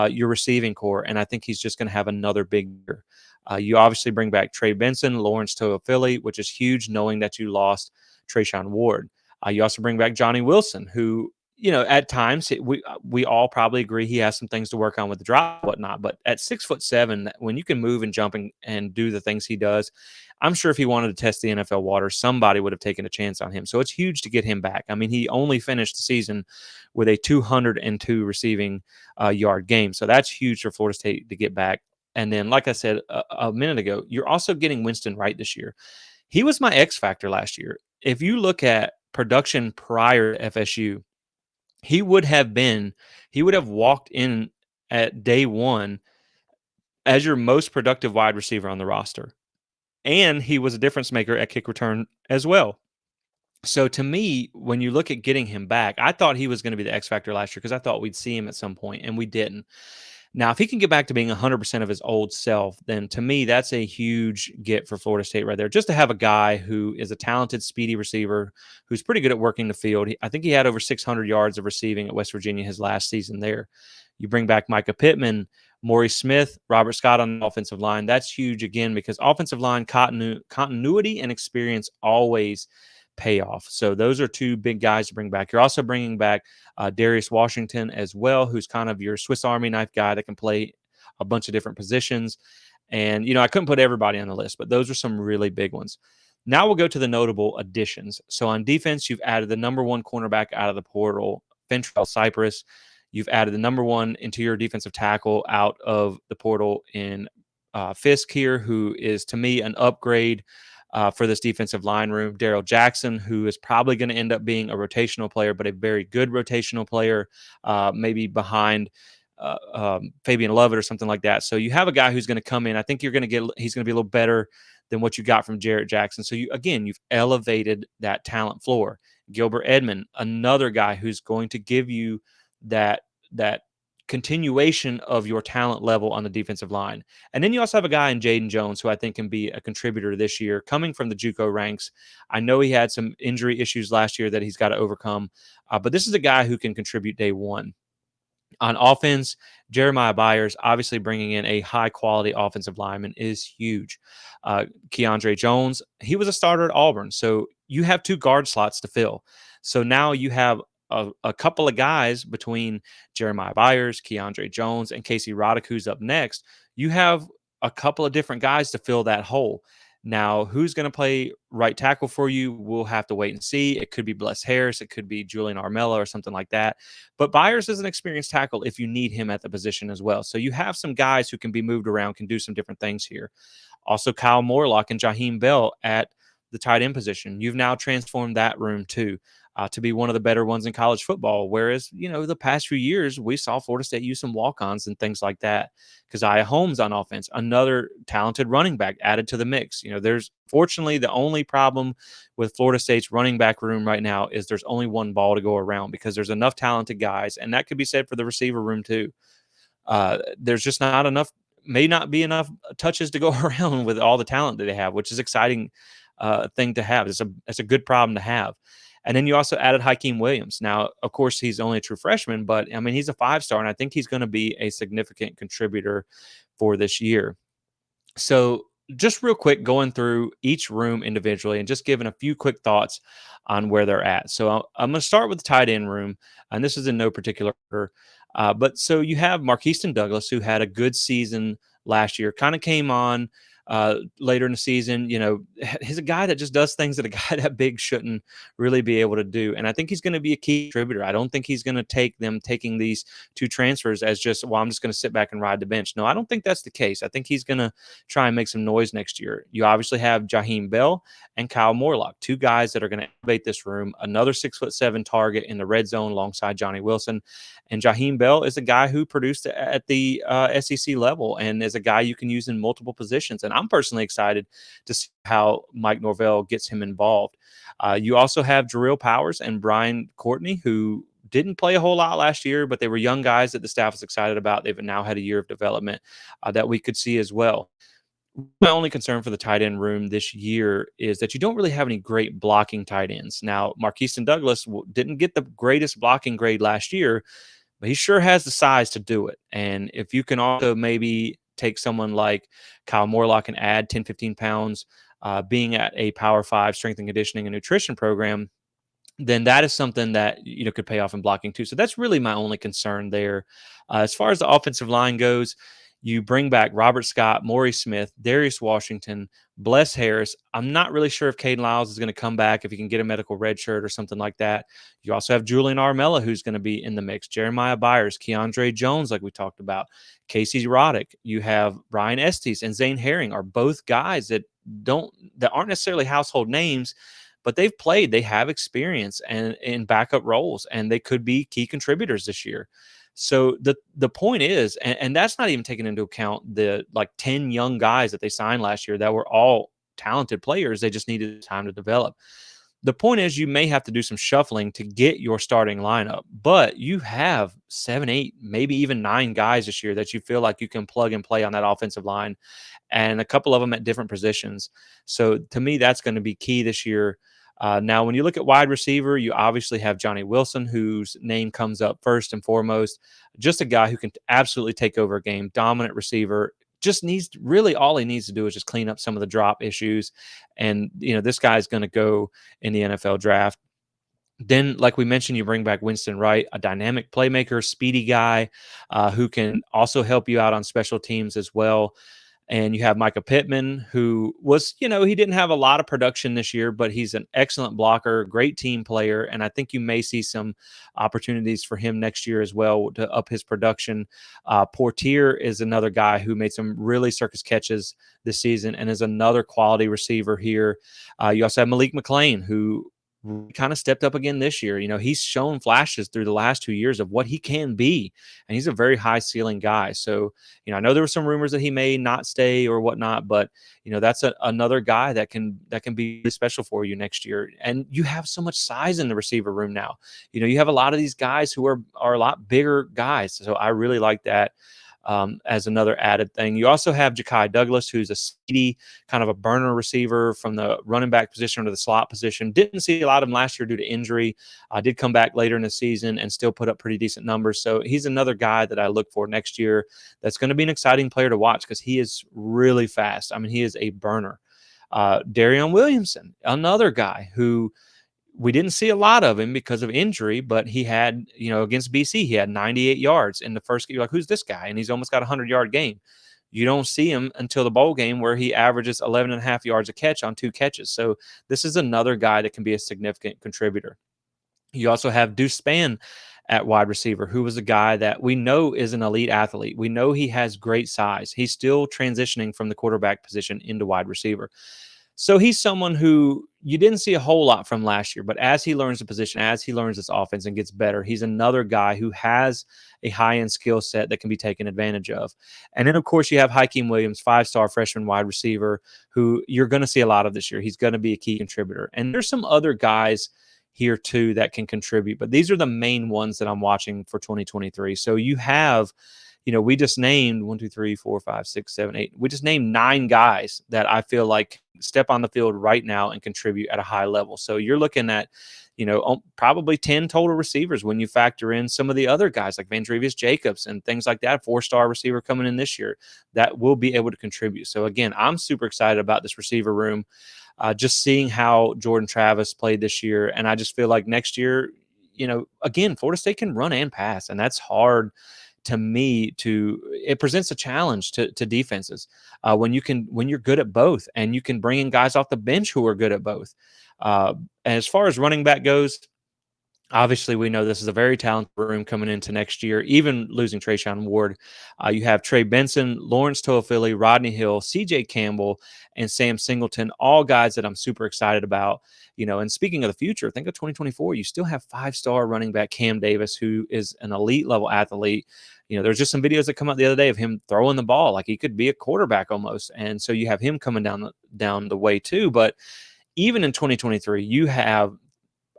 your receiving core, and I think he's just going to have another big year. You obviously bring back Trey Benson, Lawrence Toafili, which is huge knowing that you lost Trayshawn Ward. You also bring back Johnny Wilson, who At times we all probably agree he has some things to work on with the drop and whatnot. But at 6'7", when you can move and jump and do the things he does, I'm sure if he wanted to test the NFL water, somebody would have taken a chance on him. So it's huge to get him back. I mean, he only finished the season with a 202 receiving yard game, so that's huge for Florida State to get back. And then, like I said a minute ago, you're also getting Winston Wright this year. He was my X factor last year. If you look at production prior to FSU, he would have been he would have walked in at day 1 as your most productive wide receiver on the roster, and he was a difference maker at kick return as well. So to me, when you look at getting him back, I thought he was gonna be the X factor last year because I thought we'd see him at some point, and we didn't. Now, if he can get back to being 100% of his old self, then to me, that's a huge get for Florida State right there. Just to have a guy who is a talented, speedy receiver who's pretty good at working the field. I think he had over 600 yards of receiving at West Virginia his last season there. You bring back Micah Pittman, Maurice Smith, Robert Scott on the offensive line. That's huge again because offensive line continuity and experience always pay off. So those are two big guys to bring back. You're also bringing back Darius Washington as well, who's kind of your Swiss Army knife guy that can play a bunch of different positions. And, I couldn't put everybody on the list, but those are some really big ones. Now we'll go to the notable additions. So on defense, you've added the number one cornerback out of the portal, Fentrell Cypress. You've added the number one interior defensive tackle out of the portal in Fisk here, who is, to me, an upgrade for this defensive line room. Daryl Jackson, who is probably going to end up being a rotational player, but a very good rotational player, maybe behind Fabian Lovett or something like that. So you have a guy who's going to come in. I think he's going to be a little better than what you got from Jarrett Jackson. So you've elevated that talent floor. Gilbert Edmond, another guy who's going to give you that continuation of your talent level on the defensive line. And then you also have a guy in Jaden Jones who I think can be a contributor this year, coming from the JUCO ranks. I know he had some injury issues last year that he's got to overcome, but this is a guy who can contribute day one. On offense, Jeremiah Byers, obviously bringing in a high-quality offensive lineman is huge. Keandre Jones, he was a starter at Auburn, so you have two guard slots to fill. So now you have a couple of guys between Jeremiah Byers, Keandre Jones, and Casey Roddick, who's up next. You have a couple of different guys to fill that hole. Now, who's going to play right tackle for you? We'll have to wait and see. It could be Bless Harris. It could be Julian Armella or something like that. But Byers is an experienced tackle if you need him at the position as well. So you have some guys who can be moved around, can do some different things here. Also, Kyle Morlock and Jaheim Bell at the tight end position. You've now transformed that room too. To be one of the better ones in college football. Whereas, the past few years, we saw Florida State use some walk-ons and things like that. Keziah Holmes on offense, another talented running back added to the mix. There's fortunately the only problem with Florida State's running back room right now is there's only one ball to go around because there's enough talented guys. And that could be said for the receiver room too. There's just not enough, may not be enough touches to go around with all the talent that they have, which is exciting thing to have. It's a good problem to have. And then you also added Hakeem Williams. Now, of course, he's only a true freshman, but I mean, he's a 5-star, and I think he's going to be a significant contributor for this year. So, just real quick, going through each room individually and just giving a few quick thoughts on where they're at. So, I'm going to start with the tight end room, and this is in no particular order. But so you have Marqueston Douglas, who had a good season last year, kind of came on later in the season. He's a guy that just does things that a guy that big shouldn't really be able to do. And I think he's going to be a key contributor. I don't think he's going to take them taking these two transfers as just, well, I'm just going to sit back and ride the bench. No, I don't think that's the case. I think he's going to try and make some noise next year. You obviously have Jaheim Bell and Kyle Morlock, two guys that are going to elevate this room. Another 6'7" target in the red zone alongside Johnny Wilson. And Jaheim Bell is a guy who produced at the SEC level and is a guy you can use in multiple positions. And I'm personally excited to see how Mike Norvell gets him involved. You also have Jarrell Powers and Brian Courtney, who didn't play a whole lot last year, but they were young guys that the staff is excited about. They've now had a year of development that we could see as well. My only concern for the tight end room this year is that you don't really have any great blocking tight ends. Now, Marqueston Douglas didn't get the greatest blocking grade last year, but he sure has the size to do it. And if you can also maybe take someone like Kyle Morlock and add 10, 15 pounds, being at a Power 5 strength and conditioning and nutrition program, then that is something that could pay off in blocking too. So that's really my only concern there. As far as the offensive line goes, you bring back Robert Scott, Maury Smith, Darius Washington, Bless Harris. I'm not really sure if Caden Lyles is going to come back, if he can get a medical red shirt or something like that. You also have Julian Armella, who's going to be in the mix, Jeremiah Byers, Keandre Jones, like we talked about, Casey Roddick. You have Brian Estes and Zane Herring are both guys that aren't necessarily household names, but they've played, they have experience and in backup roles, and they could be key contributors this year. So the point is, and that's not even taking into account the like 10 young guys that they signed last year that were all talented players. They just needed time to develop. The point is, you may have to do some shuffling to get your starting lineup, but you have 7, 8, maybe even 9 guys this year that you feel like you can plug and play on that offensive line, and a couple of them at different positions. So to me, that's going to be key this year. Now, when you look at wide receiver, you obviously have Johnny Wilson, whose name comes up first and foremost. Just a guy who can absolutely take over a game, dominant receiver. Just needs really all he needs to do is just clean up some of the drop issues. And, this guy is going to go in the NFL draft. Then, like we mentioned, you bring back Winston Wright, a dynamic playmaker, speedy guy who can also help you out on special teams as well. And you have Micah Pittman, who was, he didn't have a lot of production this year, but he's an excellent blocker, great team player. And I think you may see some opportunities for him next year as well to up his production. Portier is another guy who made some really circus catches this season and is another quality receiver here. You also have Malik McClain, who kind of stepped up again this year. He's shown flashes through the last 2 years of what he can be, and he's a very high ceiling guy. So, I know there were some rumors that he may not stay or whatnot, but that's another guy that can be really special for you next year. And you have so much size in the receiver room now. You have a lot of these guys who are a lot bigger guys. So I really like that. As another added thing. You also have Ja'Kai Douglas, who's a speedy kind of a burner receiver from the running back position to the slot position. Didn't see a lot of him last year due to injury. Did come back later in the season and still put up pretty decent numbers. So he's another guy that I look for next year. That's going to be an exciting player to watch because he is really fast. I mean, he is a burner. Darion Williamson, another guy who we didn't see a lot of him because of injury, but he had, against BC, he had 98 yards in the first game. You're like, who's this guy? And he's almost got a 100-yard game. You don't see him until the bowl game where he averages 11 and a half yards a catch on 2 catches. So this is another guy that can be a significant contributor. You also have Deuce Spann at wide receiver, who was a guy that we know is an elite athlete. We know he has great size. He's still transitioning from the quarterback position into wide receiver. So he's someone who you didn't see a whole lot from last year, but as he learns the position, as he learns this offense and gets better, he's another guy who has a high-end skill set that can be taken advantage of. And then, of course, you have Hakeem Williams, 5-star freshman wide receiver, who you're going to see a lot of this year. He's going to be a key contributor. And there's some other guys here, too, that can contribute. But these are the main ones that I'm watching for 2023. So you have we just named 1, 2, 3, 4, 5, 6, 7, 8. We just named 9 guys that I feel like step on the field right now and contribute at a high level. So you're looking at, probably 10 total receivers when you factor in some of the other guys like Vandrevius Jacobs and things like that, 4-star receiver coming in this year that will be able to contribute. So again, I'm super excited about this receiver room, just seeing how Jordan Travis played this year. And I just feel like next year, again, Florida State can run and pass, and that's hard to me. It presents a challenge to defenses when you're good at both, and you can bring in guys off the bench who are good at both. As far as running back goes, obviously, we know this is a very talented room coming into next year, even losing Trayshawn Ward. You have Trey Benson, Lawrence Toafili, Rodney Hill, CJ Campbell, and Sam Singleton, all guys that I'm super excited about. And speaking of the future, think of 2024. You still have 5-star running back Cam Davis, who is an elite level athlete. There's just some videos that come out the other day of him throwing the ball like he could be a quarterback almost. And so you have him coming down the way too. But even in 2023, you have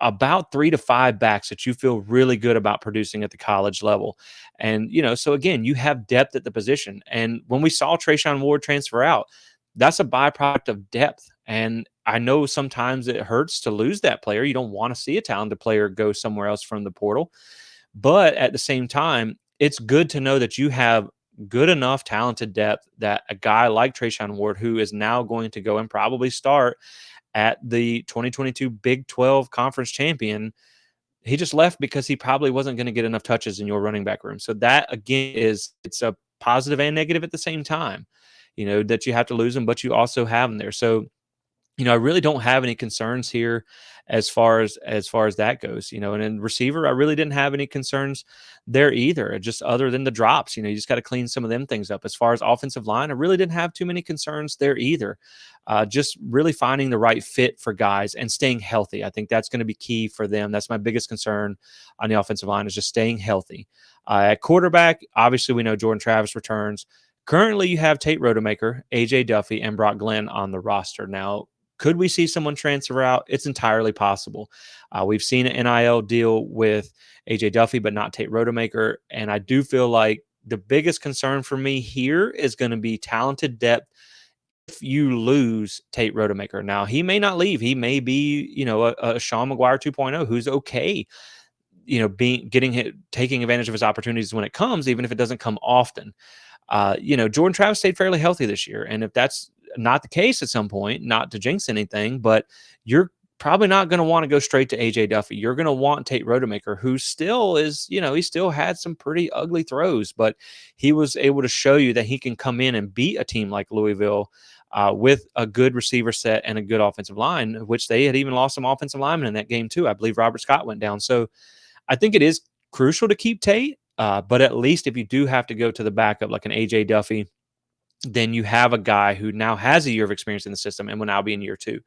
about 3 to 5 backs that you feel really good about producing at the college level. And, so again, you have depth at the position. And when we saw Trayshawn Ward transfer out, that's a byproduct of depth. And I know sometimes it hurts to lose that player. You don't want to see a talented player go somewhere else from the portal. But at the same time, it's good to know that you have good enough talented depth that a guy like Trayshawn Ward, who is now going to go and probably start at the 2022 Big 12 conference champion. He just left because he probably wasn't going to get enough touches in your running back room. So that again it's a positive and negative at the same time. That you have to lose him, but you also have him there. So I really don't have any concerns here as far as that goes. And in receiver, I really didn't have any concerns there either, just other than the drops. You just got to clean some of them things up. As far as offensive line, I really didn't have too many concerns there either. Just really finding the right fit for guys and staying healthy. I think that's going to be key for them. That's my biggest concern on the offensive line, is just staying healthy. At quarterback, obviously we know Jordan Travis returns. Currently, you have Tate Rodemaker, AJ Duffy, and Brock Glenn on the roster. Now, could we see someone transfer out? It's entirely possible. We've seen an NIL deal with AJ Duffy, but not Tate Rodemaker. And I do feel like the biggest concern for me here is going to be talented depth if you lose Tate Rodemaker. Now, he may not leave. He may be, a Sean McGuire 2.0 who's okay, taking advantage of his opportunities when it comes, even if it doesn't come often. Jordan Travis stayed fairly healthy this year. And if that's not the case at some point, not to jinx anything, but you're probably not going to want to go straight to AJ Duffy. You're going to want Tate Rodemaker, who still is, he still had some pretty ugly throws, but he was able to show you that he can come in and beat a team like Louisville with a good receiver set and a good offensive line, which they had even lost some offensive linemen in that game too. I believe Robert Scott went down. So I think it is crucial to keep Tate, but at least if you do have to go to the backup like an AJ Duffy, then you have a guy who now has a year of experience in the system and will now be in year two.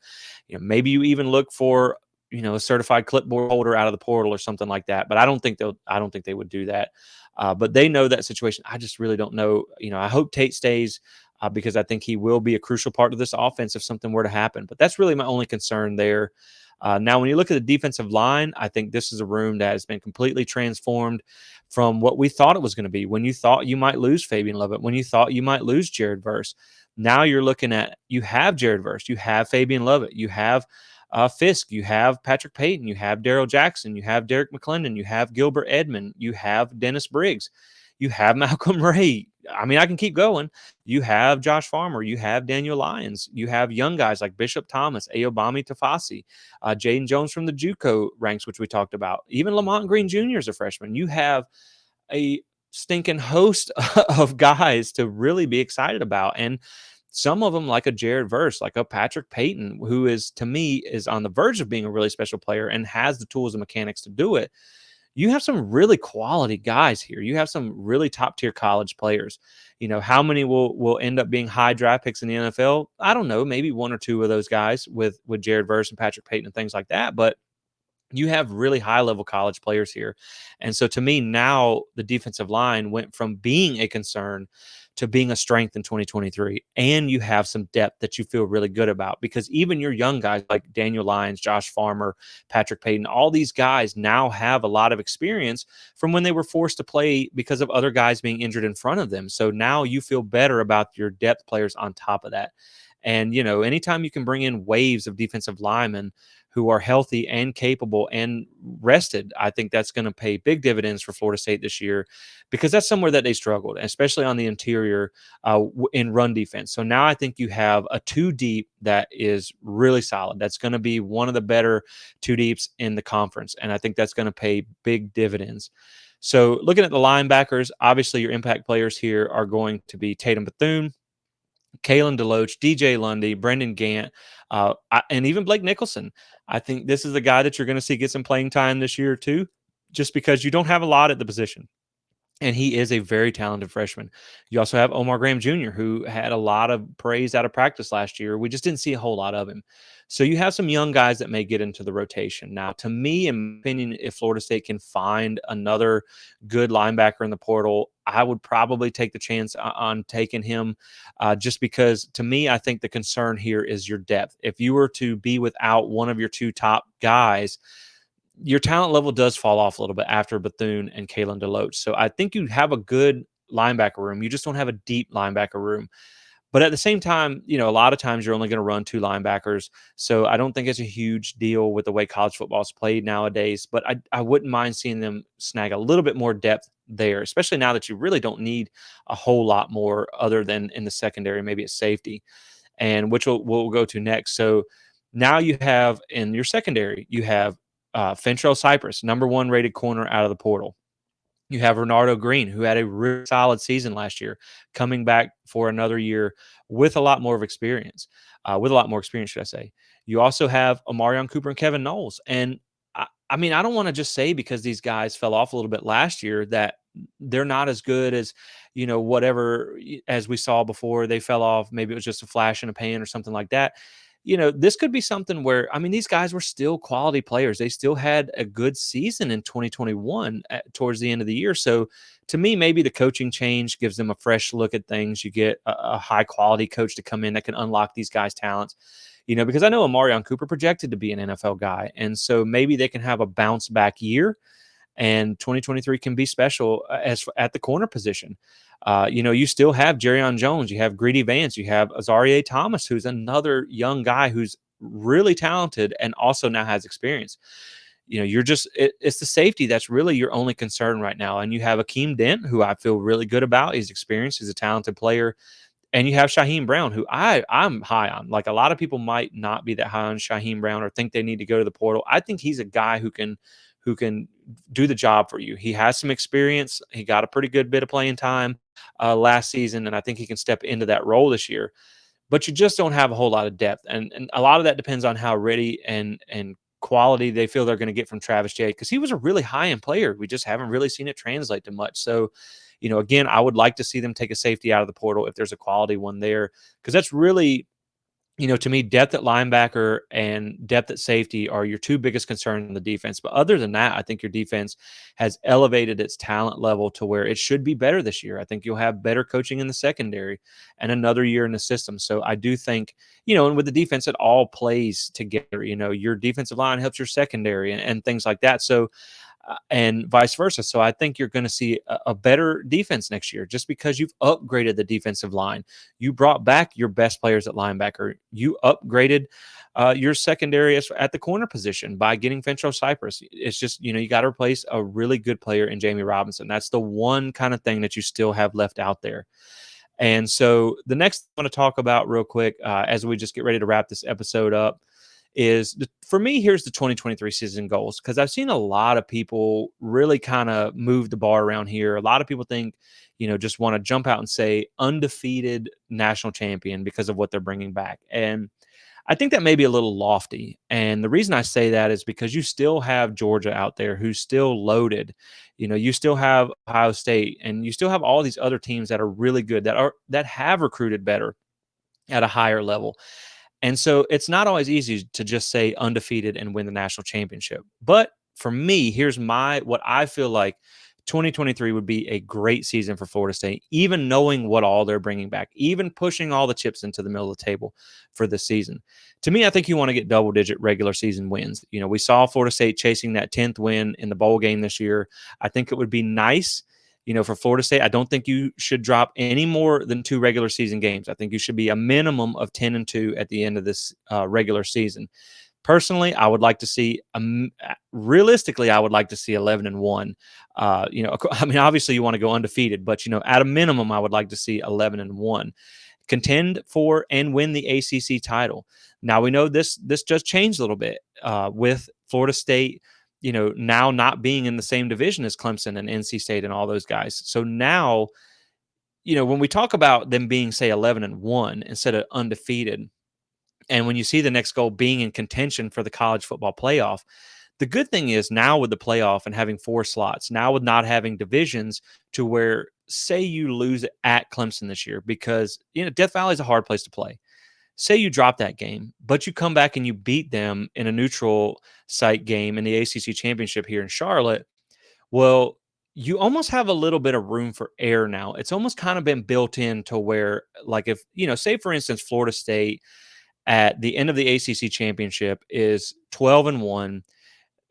Maybe you even look for, a certified clipboard holder out of the portal or something like that. But I don't think they would do that. But they know that situation. I just really don't know. I hope Tate stays because I think he will be a crucial part of this offense if something were to happen. But that's really my only concern there. Now, when you look at the defensive line, I think this is a room that has been completely transformed from what we thought it was going to be. When you thought you might lose Fabian Lovett, when you thought you might lose Jared Verse, now you're looking at, you have Jared Verse, you have Fabian Lovett, you have Fisk, you have Patrick Payton, you have Daryl Jackson, you have Derek McClendon, you have Gilbert Edmond, you have Dennis Briggs, you have Malcolm Ray. I mean, I can keep going. You have Josh Farmer, you have Daniel Lyons, you have young guys like Bishop Thomas, Ayobami Tafasi, Jaden Jones from the JUCO ranks, which we talked about. Even Lamont Green Jr. is a freshman. You have a stinking host of guys to really be excited about. And some of them, like a Jared Verse, like a Patrick Payton, who is, to me, is on the verge of being a really special player and has the tools and mechanics to do it. You have some really quality guys here. You have some really top tier college players. How many will end up being high draft picks in the NFL? I don't know, maybe one or two of those guys with Jared Verse and Patrick Payton and things like that. But you have really high level college players here. And so to me, now the defensive line went from being a concern to being a strength in 2023. And you have some depth that you feel really good about, because even your young guys like Daniel Lyons, Josh Farmer, Patrick Payton, all these guys now have a lot of experience from when they were forced to play because of other guys being injured in front of them. So now you feel better about your depth players on top of that. And, anytime you can bring in waves of defensive linemen who are healthy and capable and rested, I think that's going to pay big dividends for Florida State this year, because that's somewhere that they struggled, especially on the interior in run defense. So now I think you have a two deep that is really solid. That's going to be one of the better two deeps in the conference. And I think that's going to pay big dividends. So looking at the linebackers, obviously your impact players here are going to be Tatum Bethune, Kalen DeLoach, DJ Lundy, Brendan Gant, and even Blake Nicholson. I think this is a guy that you're going to see get some playing time this year too, just because you don't have a lot at the position. And he is a very talented freshman. You also have Omar Graham Jr., who had a lot of praise out of practice last year. We just didn't see a whole lot of him. So you have some young guys that may get into the rotation. Now, to me, in my opinion, if Florida State can find another good linebacker in the portal, I would probably take the chance on taking him, just because, to me, I think the concern here is your depth. If you were to be without one of your two top guys, your talent level does fall off a little bit after Bethune and Kalen DeLoach. So I think you have a good linebacker room. You just don't have a deep linebacker room. But at the same time, a lot of times you're only going to run two linebackers. So I don't think it's a huge deal with the way college football is played nowadays. But I wouldn't mind seeing them snag a little bit more depth there, especially now that you really don't need a whole lot more other than in the secondary, maybe at safety, and which we'll go to next. So Now you have in your secondary, you have Fentrell Cypress, number one rated corner out of the portal. You have Renardo Green, who had a really solid season last year, coming back for another year with a lot more of experience, with a lot more experience, should I say. You also have Amarion Cooper and Kevin Knowles. And I mean, I don't want to just say because these guys fell off a little bit last year that they're not as good as, whatever as we saw before they fell off. Maybe it was just a flash in a pan or something like that. This could be something where, I mean, these guys were still quality players. They still had a good season in 2021 towards the end of the year. So to me, maybe the coaching change gives them a fresh look at things. You get a high quality coach to come in that can unlock these guys' talents, because I know Amarion Cooper projected to be an NFL guy. And so maybe they can have a bounce back year and 2023 can be special as at the corner position. You still have Jerryon Jones, you have Greedy Vance, you have Azarie Thomas, who's another young guy who's really talented and also now has experience. It's the safety that's really your only concern right now. And you have Akeem Dent, who I feel really good about. He's experienced, he's a talented player. And you have Shaheem Brown, who I'm high on. Like a lot of people might not be that high on Shaheem Brown or think they need to go to the portal. I think he's a guy who can do the job for you. He has some experience. He got a pretty good bit of playing time last season, and I think he can step into that role this year. But you just don't have a whole lot of depth, and a lot of that depends on how ready and quality they feel they're going to get from Travis Jay, because he was a really high end player. We just haven't really seen it translate to much. So, again, I would like to see them take a safety out of the portal if there's a quality one there, because that's really, to me, depth at linebacker and depth at safety are your two biggest concerns in the defense. But other than that, I think your defense has elevated its talent level to where it should be better this year. I think you'll have better coaching in the secondary and another year in the system. So I do think, and with the defense, it all plays together. Your defensive line helps your secondary and things like that. So, and vice versa. So I think you're going to see a better defense next year just because you've upgraded the defensive line. You brought back your best players at linebacker. You upgraded your secondary at the corner position by getting Fentrell Cypress. It's just, you got to replace a really good player in Jamie Robinson. That's the one kind of thing that you still have left out there. And so the next thing I want to talk about real quick as we just get ready to wrap this episode up is for me, here's the 2023 season goals, because I've seen a lot of people really kind of move the bar around here. A lot of people think, just want to jump out and say undefeated national champion because of what they're bringing back. And I think that may be a little lofty. And the reason I say that is because you still have Georgia out there who's still loaded. You still have Ohio State, and you still have all these other teams that are really good, that have recruited better at a higher level. And so it's not always easy to just say undefeated and win the national championship. But for me, here's what I feel like 2023 would be a great season for Florida State, even knowing what all they're bringing back, even pushing all the chips into the middle of the table for this season. To me, I think you want to get double-digit regular season wins. We saw Florida State chasing that 10th win in the bowl game this year. I think it would be nice for Florida State. I don't think you should drop any more than 2 regular season games. I think you should be a minimum of 10-2 at the end of this regular season. Personally, I would like to see, realistically, I would like to see 11-1. I mean, obviously you want to go undefeated, but, at a minimum, I would like to see 11-1. Contend for and win the ACC title. Now, we know this just changed a little bit with Florida State, now not being in the same division as Clemson and NC State and all those guys. So now, when we talk about them being, say, 11-1 instead of undefeated, and when you see the next goal being in contention for the college football playoff, the good thing is now with the playoff and having 4 slots, now with not having divisions, to where, say you lose at Clemson this year, because, Death Valley is a hard place to play. Say you drop that game, but you come back and you beat them in a neutral site game in the ACC championship here in Charlotte. Well, you almost have a little bit of room for error now. It's almost kind of been built in to where, like, if, say for instance, Florida State at the end of the ACC championship is 12-1.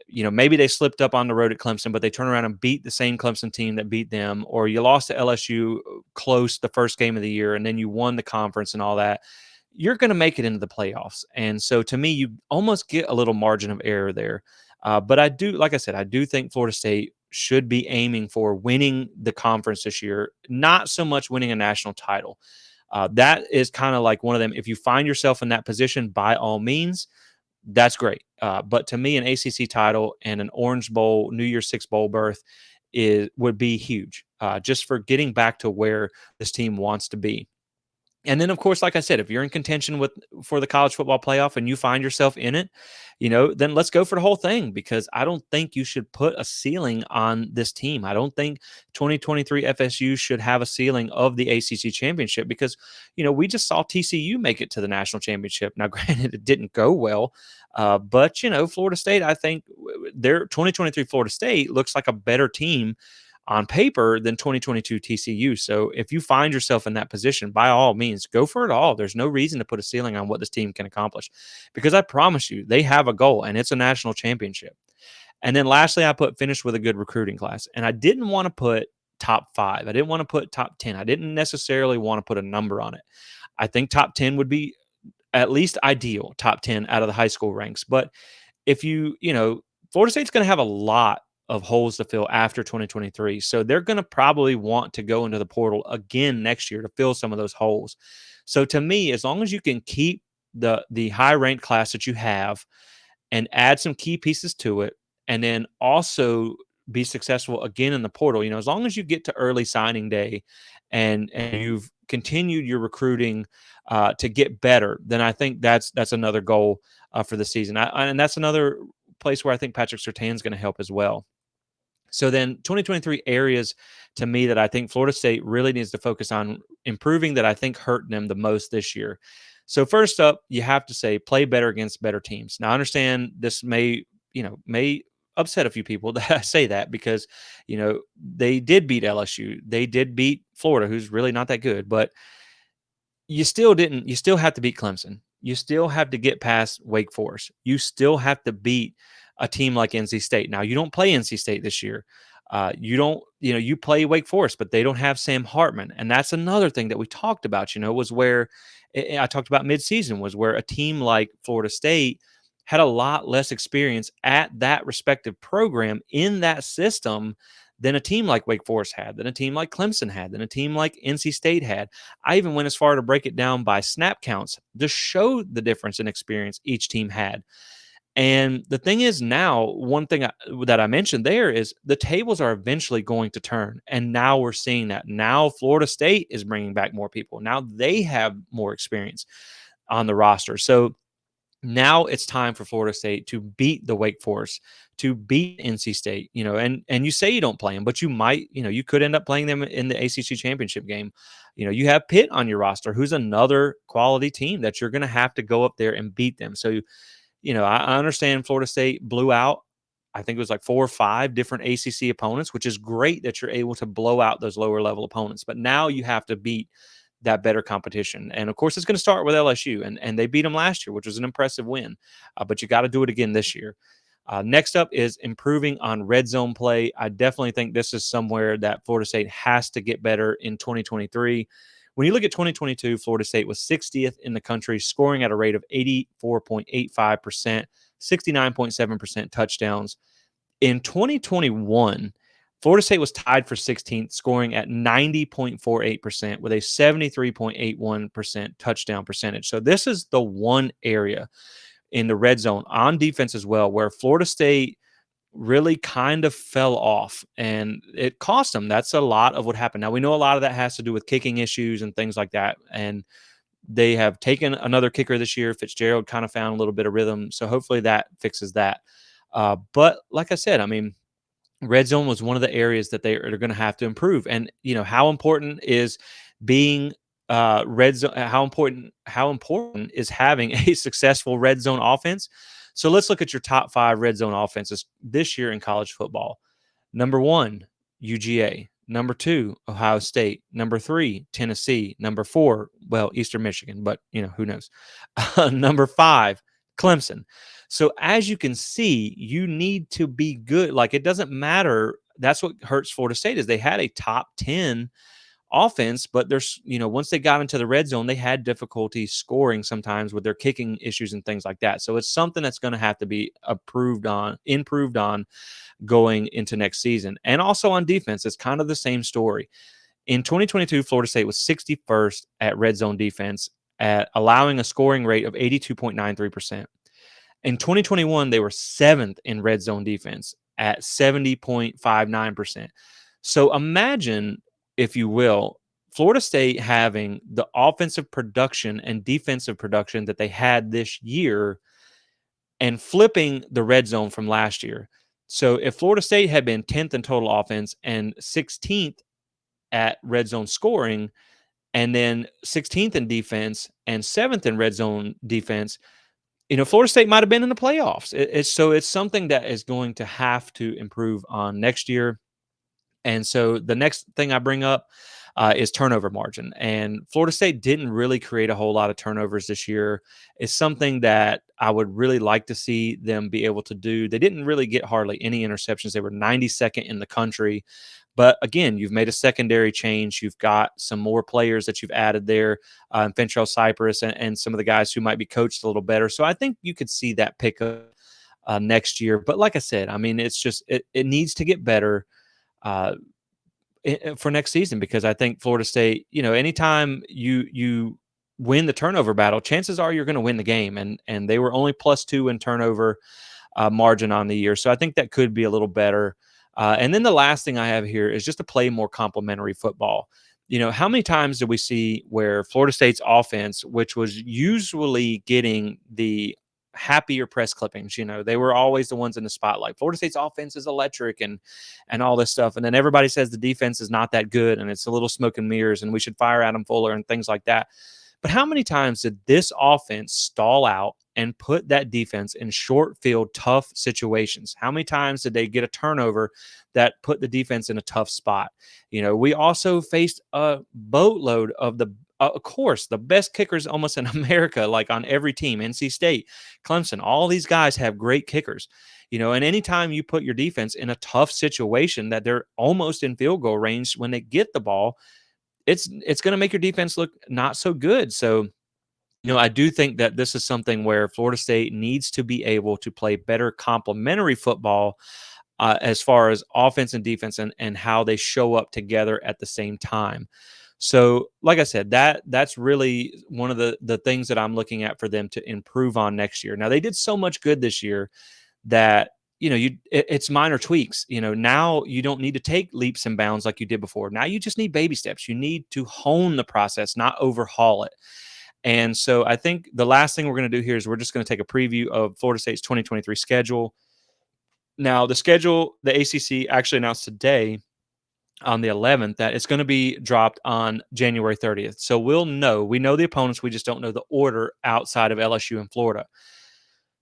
Maybe they slipped up on the road at Clemson, but they turn around and beat the same Clemson team that beat them, or you lost to LSU close the first game of the year, and then you won the conference and all that. You're going to make it into the playoffs. And so to me, you almost get a little margin of error there. But I do, like I said, I do think Florida State should be aiming for winning the conference this year, not so much winning a national title. That is kind of like one of them. If you find yourself in that position, by all means, that's great. But to me, an ACC title and an Orange Bowl, New Year's Six bowl berth would be huge, just for getting back to where this team wants to be. And then, of course, like I said, if you're in contention for the college football playoff and you find yourself in it, then let's go for the whole thing, because I don't think you should put a ceiling on this team. I don't think 2023 FSU should have a ceiling of the ACC championship, because, we just saw TCU make it to the national championship. Now, granted, it didn't go well, but, Florida State, I think their 2023 Florida State looks like a better team on paper than 2022 TCU. So if you find yourself in that position, by all means, go for it all. There's no reason to put a ceiling on what this team can accomplish, because I promise you, they have a goal, and it's a national championship. And then lastly, I put finish with a good recruiting class. And I didn't want to put top 5. I didn't want to put top 10. I didn't necessarily want to put a number on it. I think top 10 would be at least ideal, top 10 out of the high school ranks. But if Florida State's going to have a lot of holes to fill after 2023. So they're going to probably want to go into the portal again next year to fill some of those holes. So to me, as long as you can keep the high ranked class that you have and add some key pieces to it, and then also be successful again in the portal, as long as you get to early signing day and you've continued your recruiting to get better, then I think that's another goal for the season. And that's another place where I think Patrick Surtain's going to help as well. So then 2023 areas to me that I think Florida State really needs to focus on improving, that I think hurt them the most this year. So first up, you have to say play better against better teams. Now I understand this may upset a few people that I say that, because, they did beat LSU. They did beat Florida, who's really not that good, but you still have to beat Clemson. You still have to get past Wake Forest. You still have to beat a team like NC State. Now, you don't play NC State this year. You play Wake Forest, but they don't have Sam Hartman. And that's another thing that we talked about, was where I talked about midseason, was where a team like Florida State had a lot less experience at that respective program in that system than a team like Wake Forest had, than a team like Clemson had, than a team like NC State had. I even went as far to break it down by snap counts to show the difference in experience each team had. And the thing is, now, one thing that I mentioned there is the tables are eventually going to turn. And now we're seeing that. Now Florida State is bringing back more people. Now they have more experience on the roster. So now it's time for Florida State to beat the Wake Forest, to beat NC State, and you say you don't play them, but you might, you could end up playing them in the ACC championship game. You have Pitt on your roster, who's another quality team that you're going to have to go up there and beat them. So, I understand Florida State blew out, I think it was like 4 or 5 different ACC opponents, which is great that you're able to blow out those lower level opponents. But now you have to beat that better competition. And of course, it's going to start with LSU, and they beat them last year, which was an impressive win. But you got to do it again this year. Next up is improving on red zone play. I definitely think this is somewhere that Florida State has to get better in 2023. When you look at 2022, Florida State was 60th in the country, scoring at a rate of 84.85%, 69.7% touchdowns. In 2021, Florida State was tied for 16th, scoring at 90.48% with a 73.81% touchdown percentage. So this is the one area in the red zone on defense as well where Florida State really kind of fell off, and it cost them. That's a lot of what happened. Now, we know a lot of that has to do with kicking issues and things like that, and they have taken another kicker this year. Fitzgerald kind of found a little bit of rhythm, so hopefully that fixes that. But like I said, I mean, red zone was one of the areas that they're going to have to improve. And how important is being red zone? How important is having a successful red zone offense? So let's look at your top 5 red zone offenses this year in college football. Number 1, UGA. Number 2, Ohio State. Number 3, Tennessee. Number 4, well, Eastern Michigan, but who knows? Number 5, Clemson. So as you can see, you need to be good. Like, it doesn't matter. That's what hurts Florida State is they had a top 10 offense, but there's, once they got into the red zone, they had difficulty scoring sometimes with their kicking issues and things like that. So it's something that's going to have to be improved on going into next season. And also on defense, it's kind of the same story. In 2022, Florida State was 61st at red zone defense at allowing a scoring rate of 82.93%. In 2021, they were seventh in red zone defense at 70.59%. So imagine, if you will, Florida State having the offensive production and defensive production that they had this year and flipping the red zone from last year. So if Florida State had been 10th in total offense and 16th at red zone scoring, and then 16th in defense and 7th in red zone defense, Florida State might have been in the playoffs. It's something that is going to have to improve on next year. And so the next thing I bring up is turnover margin. And Florida State didn't really create a whole lot of turnovers this year. It's something that I would really like to see them be able to do. They didn't really get hardly any interceptions. They were 92nd in the country. But again, you've made a secondary change. You've got some more players that you've added there, Fentrell Cypress and some of the guys who might be coached a little better. So I think you could see that pick up next year. But like I said, I mean, it's just it needs to get better. Uh, for next season, because I think Florida State, anytime you win the turnover battle, chances are you're going to win the game, and they were only +2 in turnover margin on the year, so I think that could be a little better. And then the last thing I have here is just to play more complementary football. How many times do we see where Florida State's offense, which was usually getting the happier press clippings, they were always the ones in the spotlight. Florida State's offense is electric and all this stuff. And then everybody says the defense is not that good and it's a little smoke and mirrors and we should fire Adam Fuller and things like that. But how many times did this offense stall out and put that defense in short field, tough situations? How many times did they get a turnover that put the defense in a tough spot? We also faced a boatload of course, the best kickers almost in America, like on every team, NC State, Clemson, all these guys have great kickers. And anytime you put your defense in a tough situation that they're almost in field goal range when they get the ball, it's going to make your defense look not so good. So, I do think that this is something where Florida State needs to be able to play better complementary football as far as offense and defense and how they show up together at the same time. So, like I said, that's really one of the things that I'm looking at for them to improve on next year. Now, they did so much good this year that it's minor tweaks. Now you don't need to take leaps and bounds like you did before. Now you just need baby steps. You need to hone the process, not overhaul it. And so I think the last thing we're going to do here is we're just going to take a preview of Florida State's 2023 schedule. Now, the schedule, the ACC actually announced today on the 11th that it's going to be dropped on January 30th. So we know the opponents, we just don't know the order outside of LSU and Florida.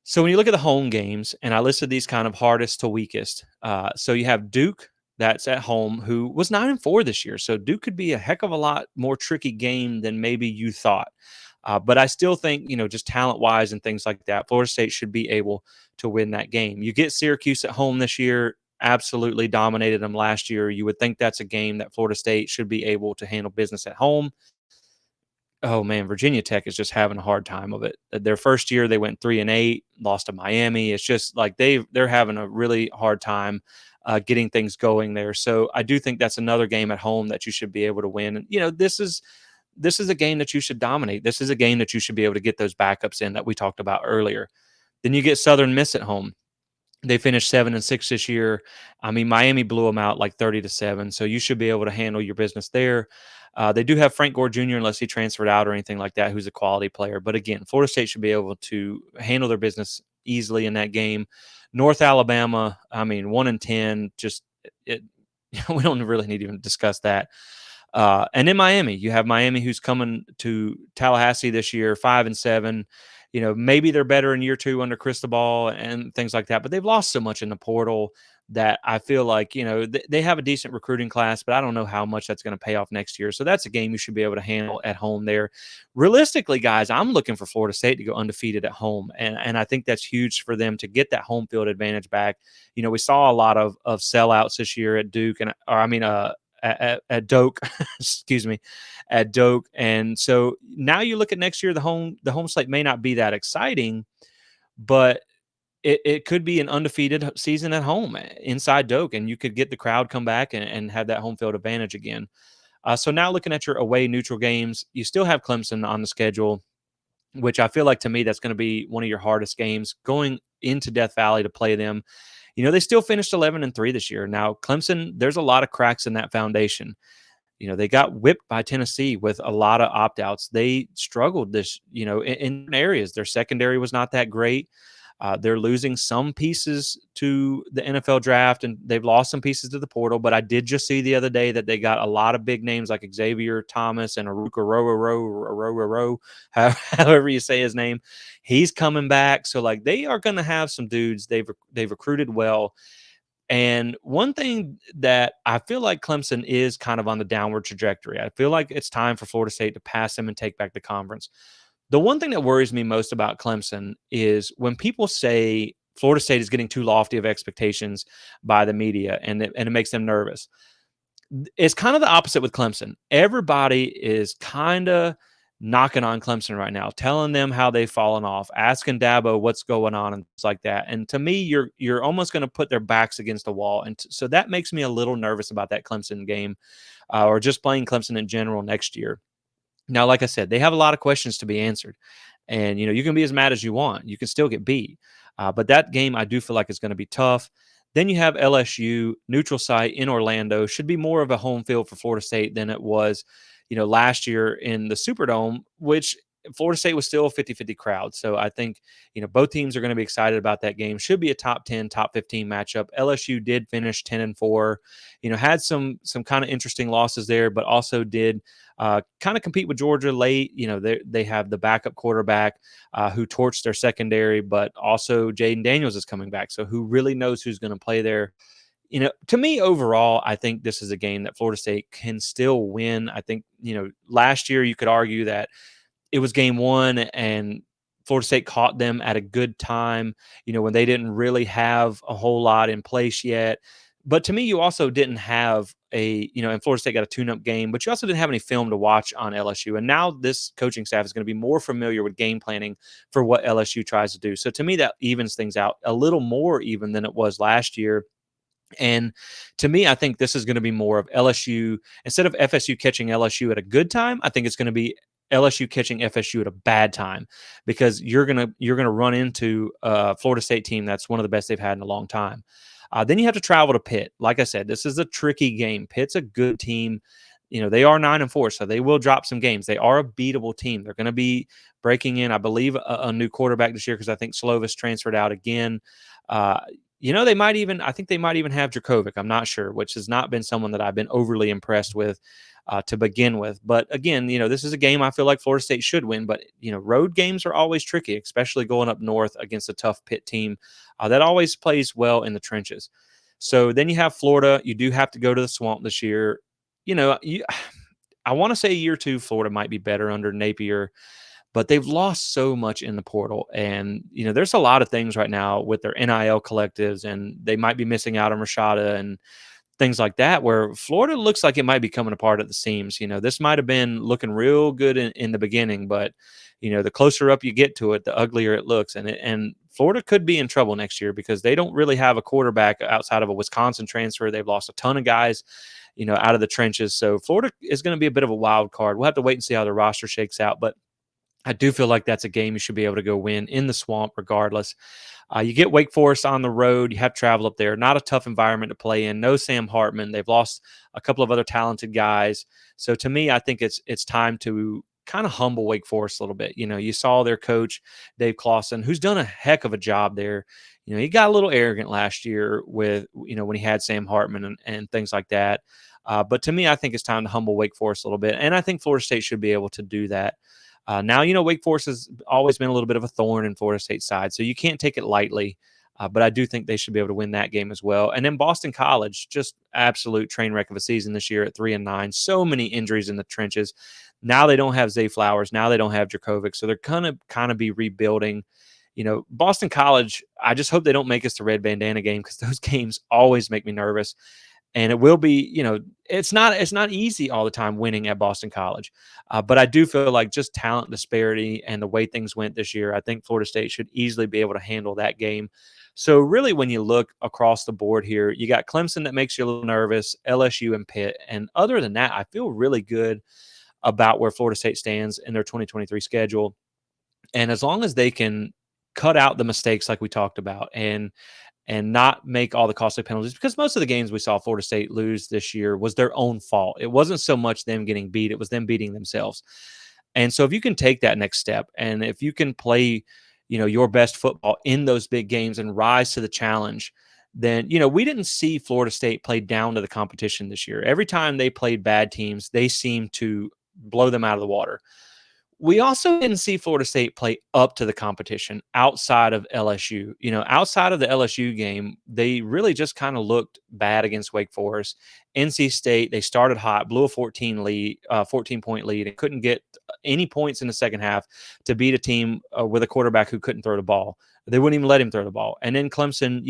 So when you look at the home games, and I listed these kind of hardest to weakest. So you have Duke, that's at home, who was 9-4 this year. So Duke could be a heck of a lot more tricky game than maybe you thought. But I still think, just talent wise and things like that, Florida State should be able to win that game. You get Syracuse at home this year, absolutely dominated them last year. You would think that's a game that Florida State should be able to handle business at home. Oh man, Virginia Tech is just having a hard time of it. Their first year they went 3-8, lost to Miami. It's just like they're having a really hard time getting things going there. So I do think that's another game at home that you should be able to win. And this is a game that you should dominate. This is a game that you should be able to get those backups in that we talked about earlier. Then you get Southern Miss at home. They finished 7-6 this year. I mean, Miami blew them out like 30-7. So you should be able to handle your business there. They do have Frank Gore Jr. unless he transferred out or anything like that, who's a quality player. But again, Florida State should be able to handle their business easily in that game. North Alabama, I mean, 1-10. Just it. We don't really need to even discuss that. And in Miami, you have Miami who's coming to Tallahassee this year, 5-7. Maybe they're better in year 2 under Cristobal and things like that, but they've lost so much in the portal that I feel like, they have a decent recruiting class, but I don't know how much that's going to pay off next year. So that's a game you should be able to handle at home there. Realistically, guys, I'm looking for Florida State to go undefeated at home. And I think that's huge for them to get that home field advantage back. We saw a lot of sellouts this year at Duke at Doak, excuse me, at Doak. And so now you look at next year, the home slate may not be that exciting, but it could be an undefeated season at home inside Doak, and you could get the crowd come back and have that home field advantage again. So now looking at your away neutral games, you still have Clemson on the schedule. which I feel like to me that's going to be one of your hardest games going into Death Valley to play them. They still finished 11-3 this year. Now, Clemson, there's a lot of cracks in that foundation. They got whipped by Tennessee with a lot of opt outs. They struggled in areas. Their secondary was not that great. They're losing some pieces to the NFL draft, and they've lost some pieces to the portal. But I did just see the other day that they got a lot of big names like Xavier Thomas and Aruka Roro, however you say his name. He's coming back, so like they are going to have some dudes. They've recruited well. And one thing that I feel like Clemson is kind of on the downward trajectory. I feel like it's time for Florida State to pass them and take back the conference. The one thing that worries me most about Clemson is when people say Florida State is getting too lofty of expectations by the media, and it makes them nervous. It's kind of the opposite with Clemson. Everybody is kind of knocking on Clemson right now, telling them how they've fallen off, asking Dabo what's going on and things like that. And to me, you're almost going to put their backs against the wall, and so that makes me a little nervous about that Clemson game, or just playing Clemson in general next year. Now, like I said, they have a lot of questions to be answered, and you can be as mad as you want. You can still get beat, but that game I do feel like is going to be tough. Then you have LSU neutral site in Orlando. Should be more of a home field for Florida State than it was, last year in the Superdome, which Florida State was still a 50-50 crowd. So I think, both teams are going to be excited about that game. Should be a top 10, top 15 matchup. LSU did finish 10-4, had some kind of interesting losses there, but also did kind of compete with Georgia late. They have the backup quarterback who torched their secondary, but also Jaden Daniels is coming back. So who really knows who's going to play there? To me, overall, I think this is a game that Florida State can still win. I think, last year you could argue that it was game one and Florida State caught them at a good time, when they didn't really have a whole lot in place yet. But to me, you also didn't have and Florida State got a tune-up game, but you also didn't have any film to watch on LSU. And now this coaching staff is going to be more familiar with game planning for what LSU tries to do. So to me, that evens things out a little more even than it was last year. And to me, I think this is going to be more of LSU instead of FSU catching LSU at a good time. I think it's going to be LSU catching FSU at a bad time, because you're gonna run into a Florida State team that's one of the best they've had in a long time. Then you have to travel to Pitt. Like I said, this is a tricky game. Pitt's a good team. They are 9-4, so they will drop some games. They are a beatable team. They're going to be breaking in, I believe, a new quarterback this year, because I think Slovis transferred out again. They might even, I think they might even have Dracovic. I'm not sure, which has not been someone that I've been overly impressed with to begin with. But again, this is a game I feel like Florida State should win. But, road games are always tricky, especially going up north against a tough Pitt team that always plays well in the trenches. So then you have Florida. You do have to go to the Swamp this year. I want to say year two, Florida might be better under Napier, but they've lost so much in the portal. And, there's a lot of things right now with their NIL collectives, and they might be missing out on Rashada and things like that, where Florida looks like it might be coming apart at the seams. This might have been looking real good in the beginning, but, the closer up you get to it, the uglier it looks. And Florida could be in trouble next year because they don't really have a quarterback outside of a Wisconsin transfer. They've lost a ton of guys, out of the trenches. So Florida is going to be a bit of a wild card. We'll have to wait and see how the roster shakes out. But I do feel like that's a game you should be able to go win in the Swamp regardless. You get Wake Forest on the road. You have travel up there. Not a tough environment to play in. No Sam Hartman. They've lost a couple of other talented guys. So to me, I think it's time to kind of humble Wake Forest a little bit. You saw their coach, Dave Clawson, who's done a heck of a job there. He got a little arrogant last year with, when he had Sam Hartman and things like that. But to me, I think it's time to humble Wake Forest a little bit. And I think Florida State should be able to do that. Now, Wake Forest has always been a little bit of a thorn in Florida State's side, so you can't take it lightly. But I do think they should be able to win that game as well. And then Boston College, just absolute train wreck of a season this year at 3-9. So many injuries in the trenches. Now they don't have Zay Flowers. Now they don't have Dracovic. So they're going to kind of be rebuilding. Boston College, I just hope they don't make us the red bandana game, because those games always make me nervous. And it will be, it's not easy all the time winning at Boston College. But I do feel like just talent disparity and the way things went this year, I think Florida State should easily be able to handle that game. So really, when you look across the board here, you got Clemson that makes you a little nervous, LSU and Pitt. And other than that, I feel really good about where Florida State stands in their 2023 schedule. And as long as they can cut out the mistakes like we talked about and not make all the costly penalties, because most of the games we saw Florida State lose this year was their own fault. It wasn't so much them getting beat, it was them beating themselves. And so if you can take that next step and if you can play, your best football in those big games and rise to the challenge, then, we didn't see Florida State play down to the competition this year. Every time they played bad teams, they seemed to blow them out of the water. We also didn't see Florida State play up to the competition outside of LSU. Outside of the LSU game, they really just kind of looked bad against Wake Forest. NC State, they started hot, blew a 14-point lead, and couldn't get any points in the second half to beat a team with a quarterback who couldn't throw the ball. They wouldn't even let him throw the ball. And then Clemson,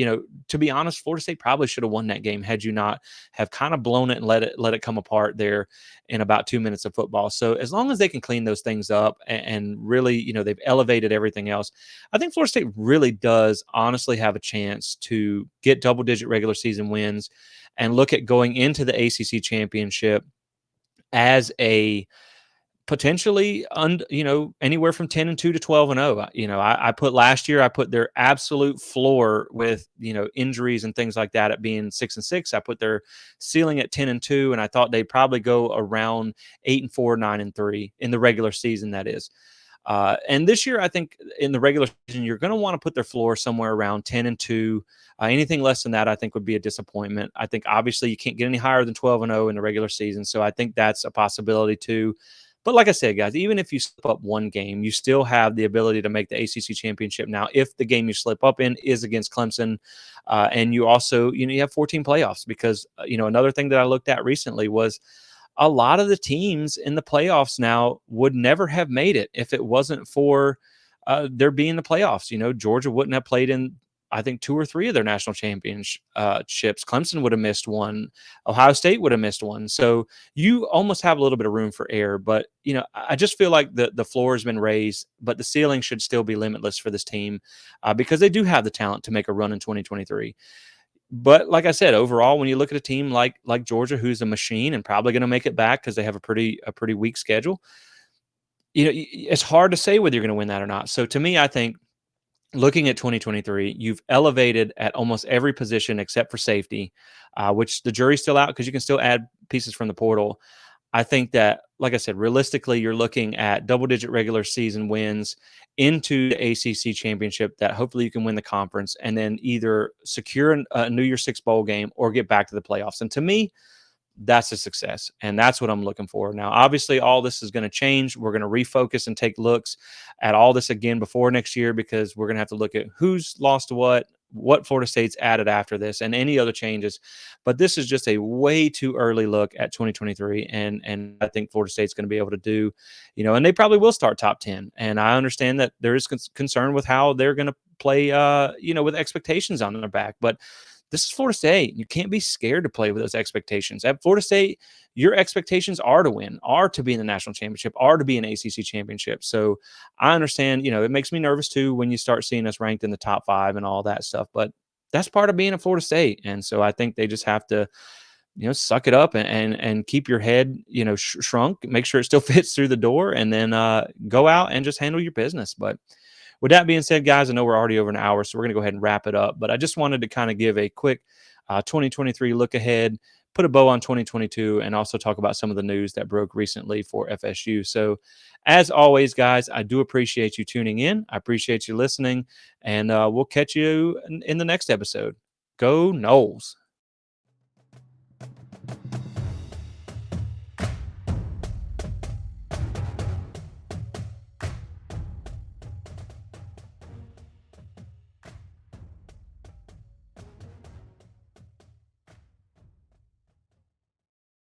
to be honest, Florida State probably should have won that game had you not have kind of blown it and let it come apart there in about 2 minutes of football. So as long as they can clean those things up and really, they've elevated everything else, I think Florida State really does honestly have a chance to get double-digit regular season wins and look at going into the ACC championship as a potentially anywhere from 10-2 to 12-0. I put last year, I put their absolute floor with injuries and things like that at being 6-6. I put their ceiling at 10-2, and I thought they'd probably go around 8-4, 9-3 in the regular season, that is. And this year, I think in the regular season, you're going to want to put their floor somewhere around 10-2. Anything less than that, I think, would be a disappointment. I think obviously you can't get any higher than 12-0 in the regular season, so I think that's a possibility too. But like I said, guys, even if you slip up one game, you still have the ability to make the ACC championship. Now, if the game you slip up in is against Clemson, and you also, you have 14 playoffs, because, another thing that I looked at recently was a lot of the teams in the playoffs now would never have made it if it wasn't for there being the playoffs. Georgia wouldn't have played in, I think, 2 or 3 of their national championships. Clemson would have missed one. Ohio State would have missed one. So you almost have a little bit of room for error. But, I just feel like the floor has been raised, but the ceiling should still be limitless for this team because they do have the talent to make a run in 2023. But like I said, overall, when you look at a team like Georgia, who's a machine and probably going to make it back because they have a pretty weak schedule, it's hard to say whether you're going to win that or not. So to me, I think looking at 2023, you've elevated at almost every position except for safety, which the jury's still out because you can still add pieces from the portal. I think that, like I said, realistically, you're looking at double-digit regular season wins into the ACC championship that hopefully you can win the conference and then either secure a New Year's Six bowl game or get back to the playoffs. And to me, that's a success. And that's what I'm looking for. Now, obviously, all this is going to change. We're going to refocus and take looks at all this again before next year because we're going to have to look at who's lost what Florida State's added after this, and any other changes. But this is just a way too early look at 2023. And I think Florida State's going to be able to do, and they probably will start top 10. And I understand that there is concern with how they're going to play, with expectations on their back. But this is Florida State. You can't be scared to play with those expectations. At Florida State, your expectations are to win, are to be in the national championship, are to be an ACC championship. So I understand, it makes me nervous too when you start seeing us ranked in the top 5 and all that stuff. But that's part of being a Florida State. And so I think they just have to, suck it up and keep your head, shrunk, make sure it still fits through the door, and then go out and just handle your business. But with that being said, guys, I know we're already over an hour, so we're going to go ahead and wrap it up. But I just wanted to kind of give a quick 2023 look ahead, put a bow on 2022, and also talk about some of the news that broke recently for FSU. So as always, guys, I do appreciate you tuning in. I appreciate you listening, and we'll catch you in the next episode. Go Noles.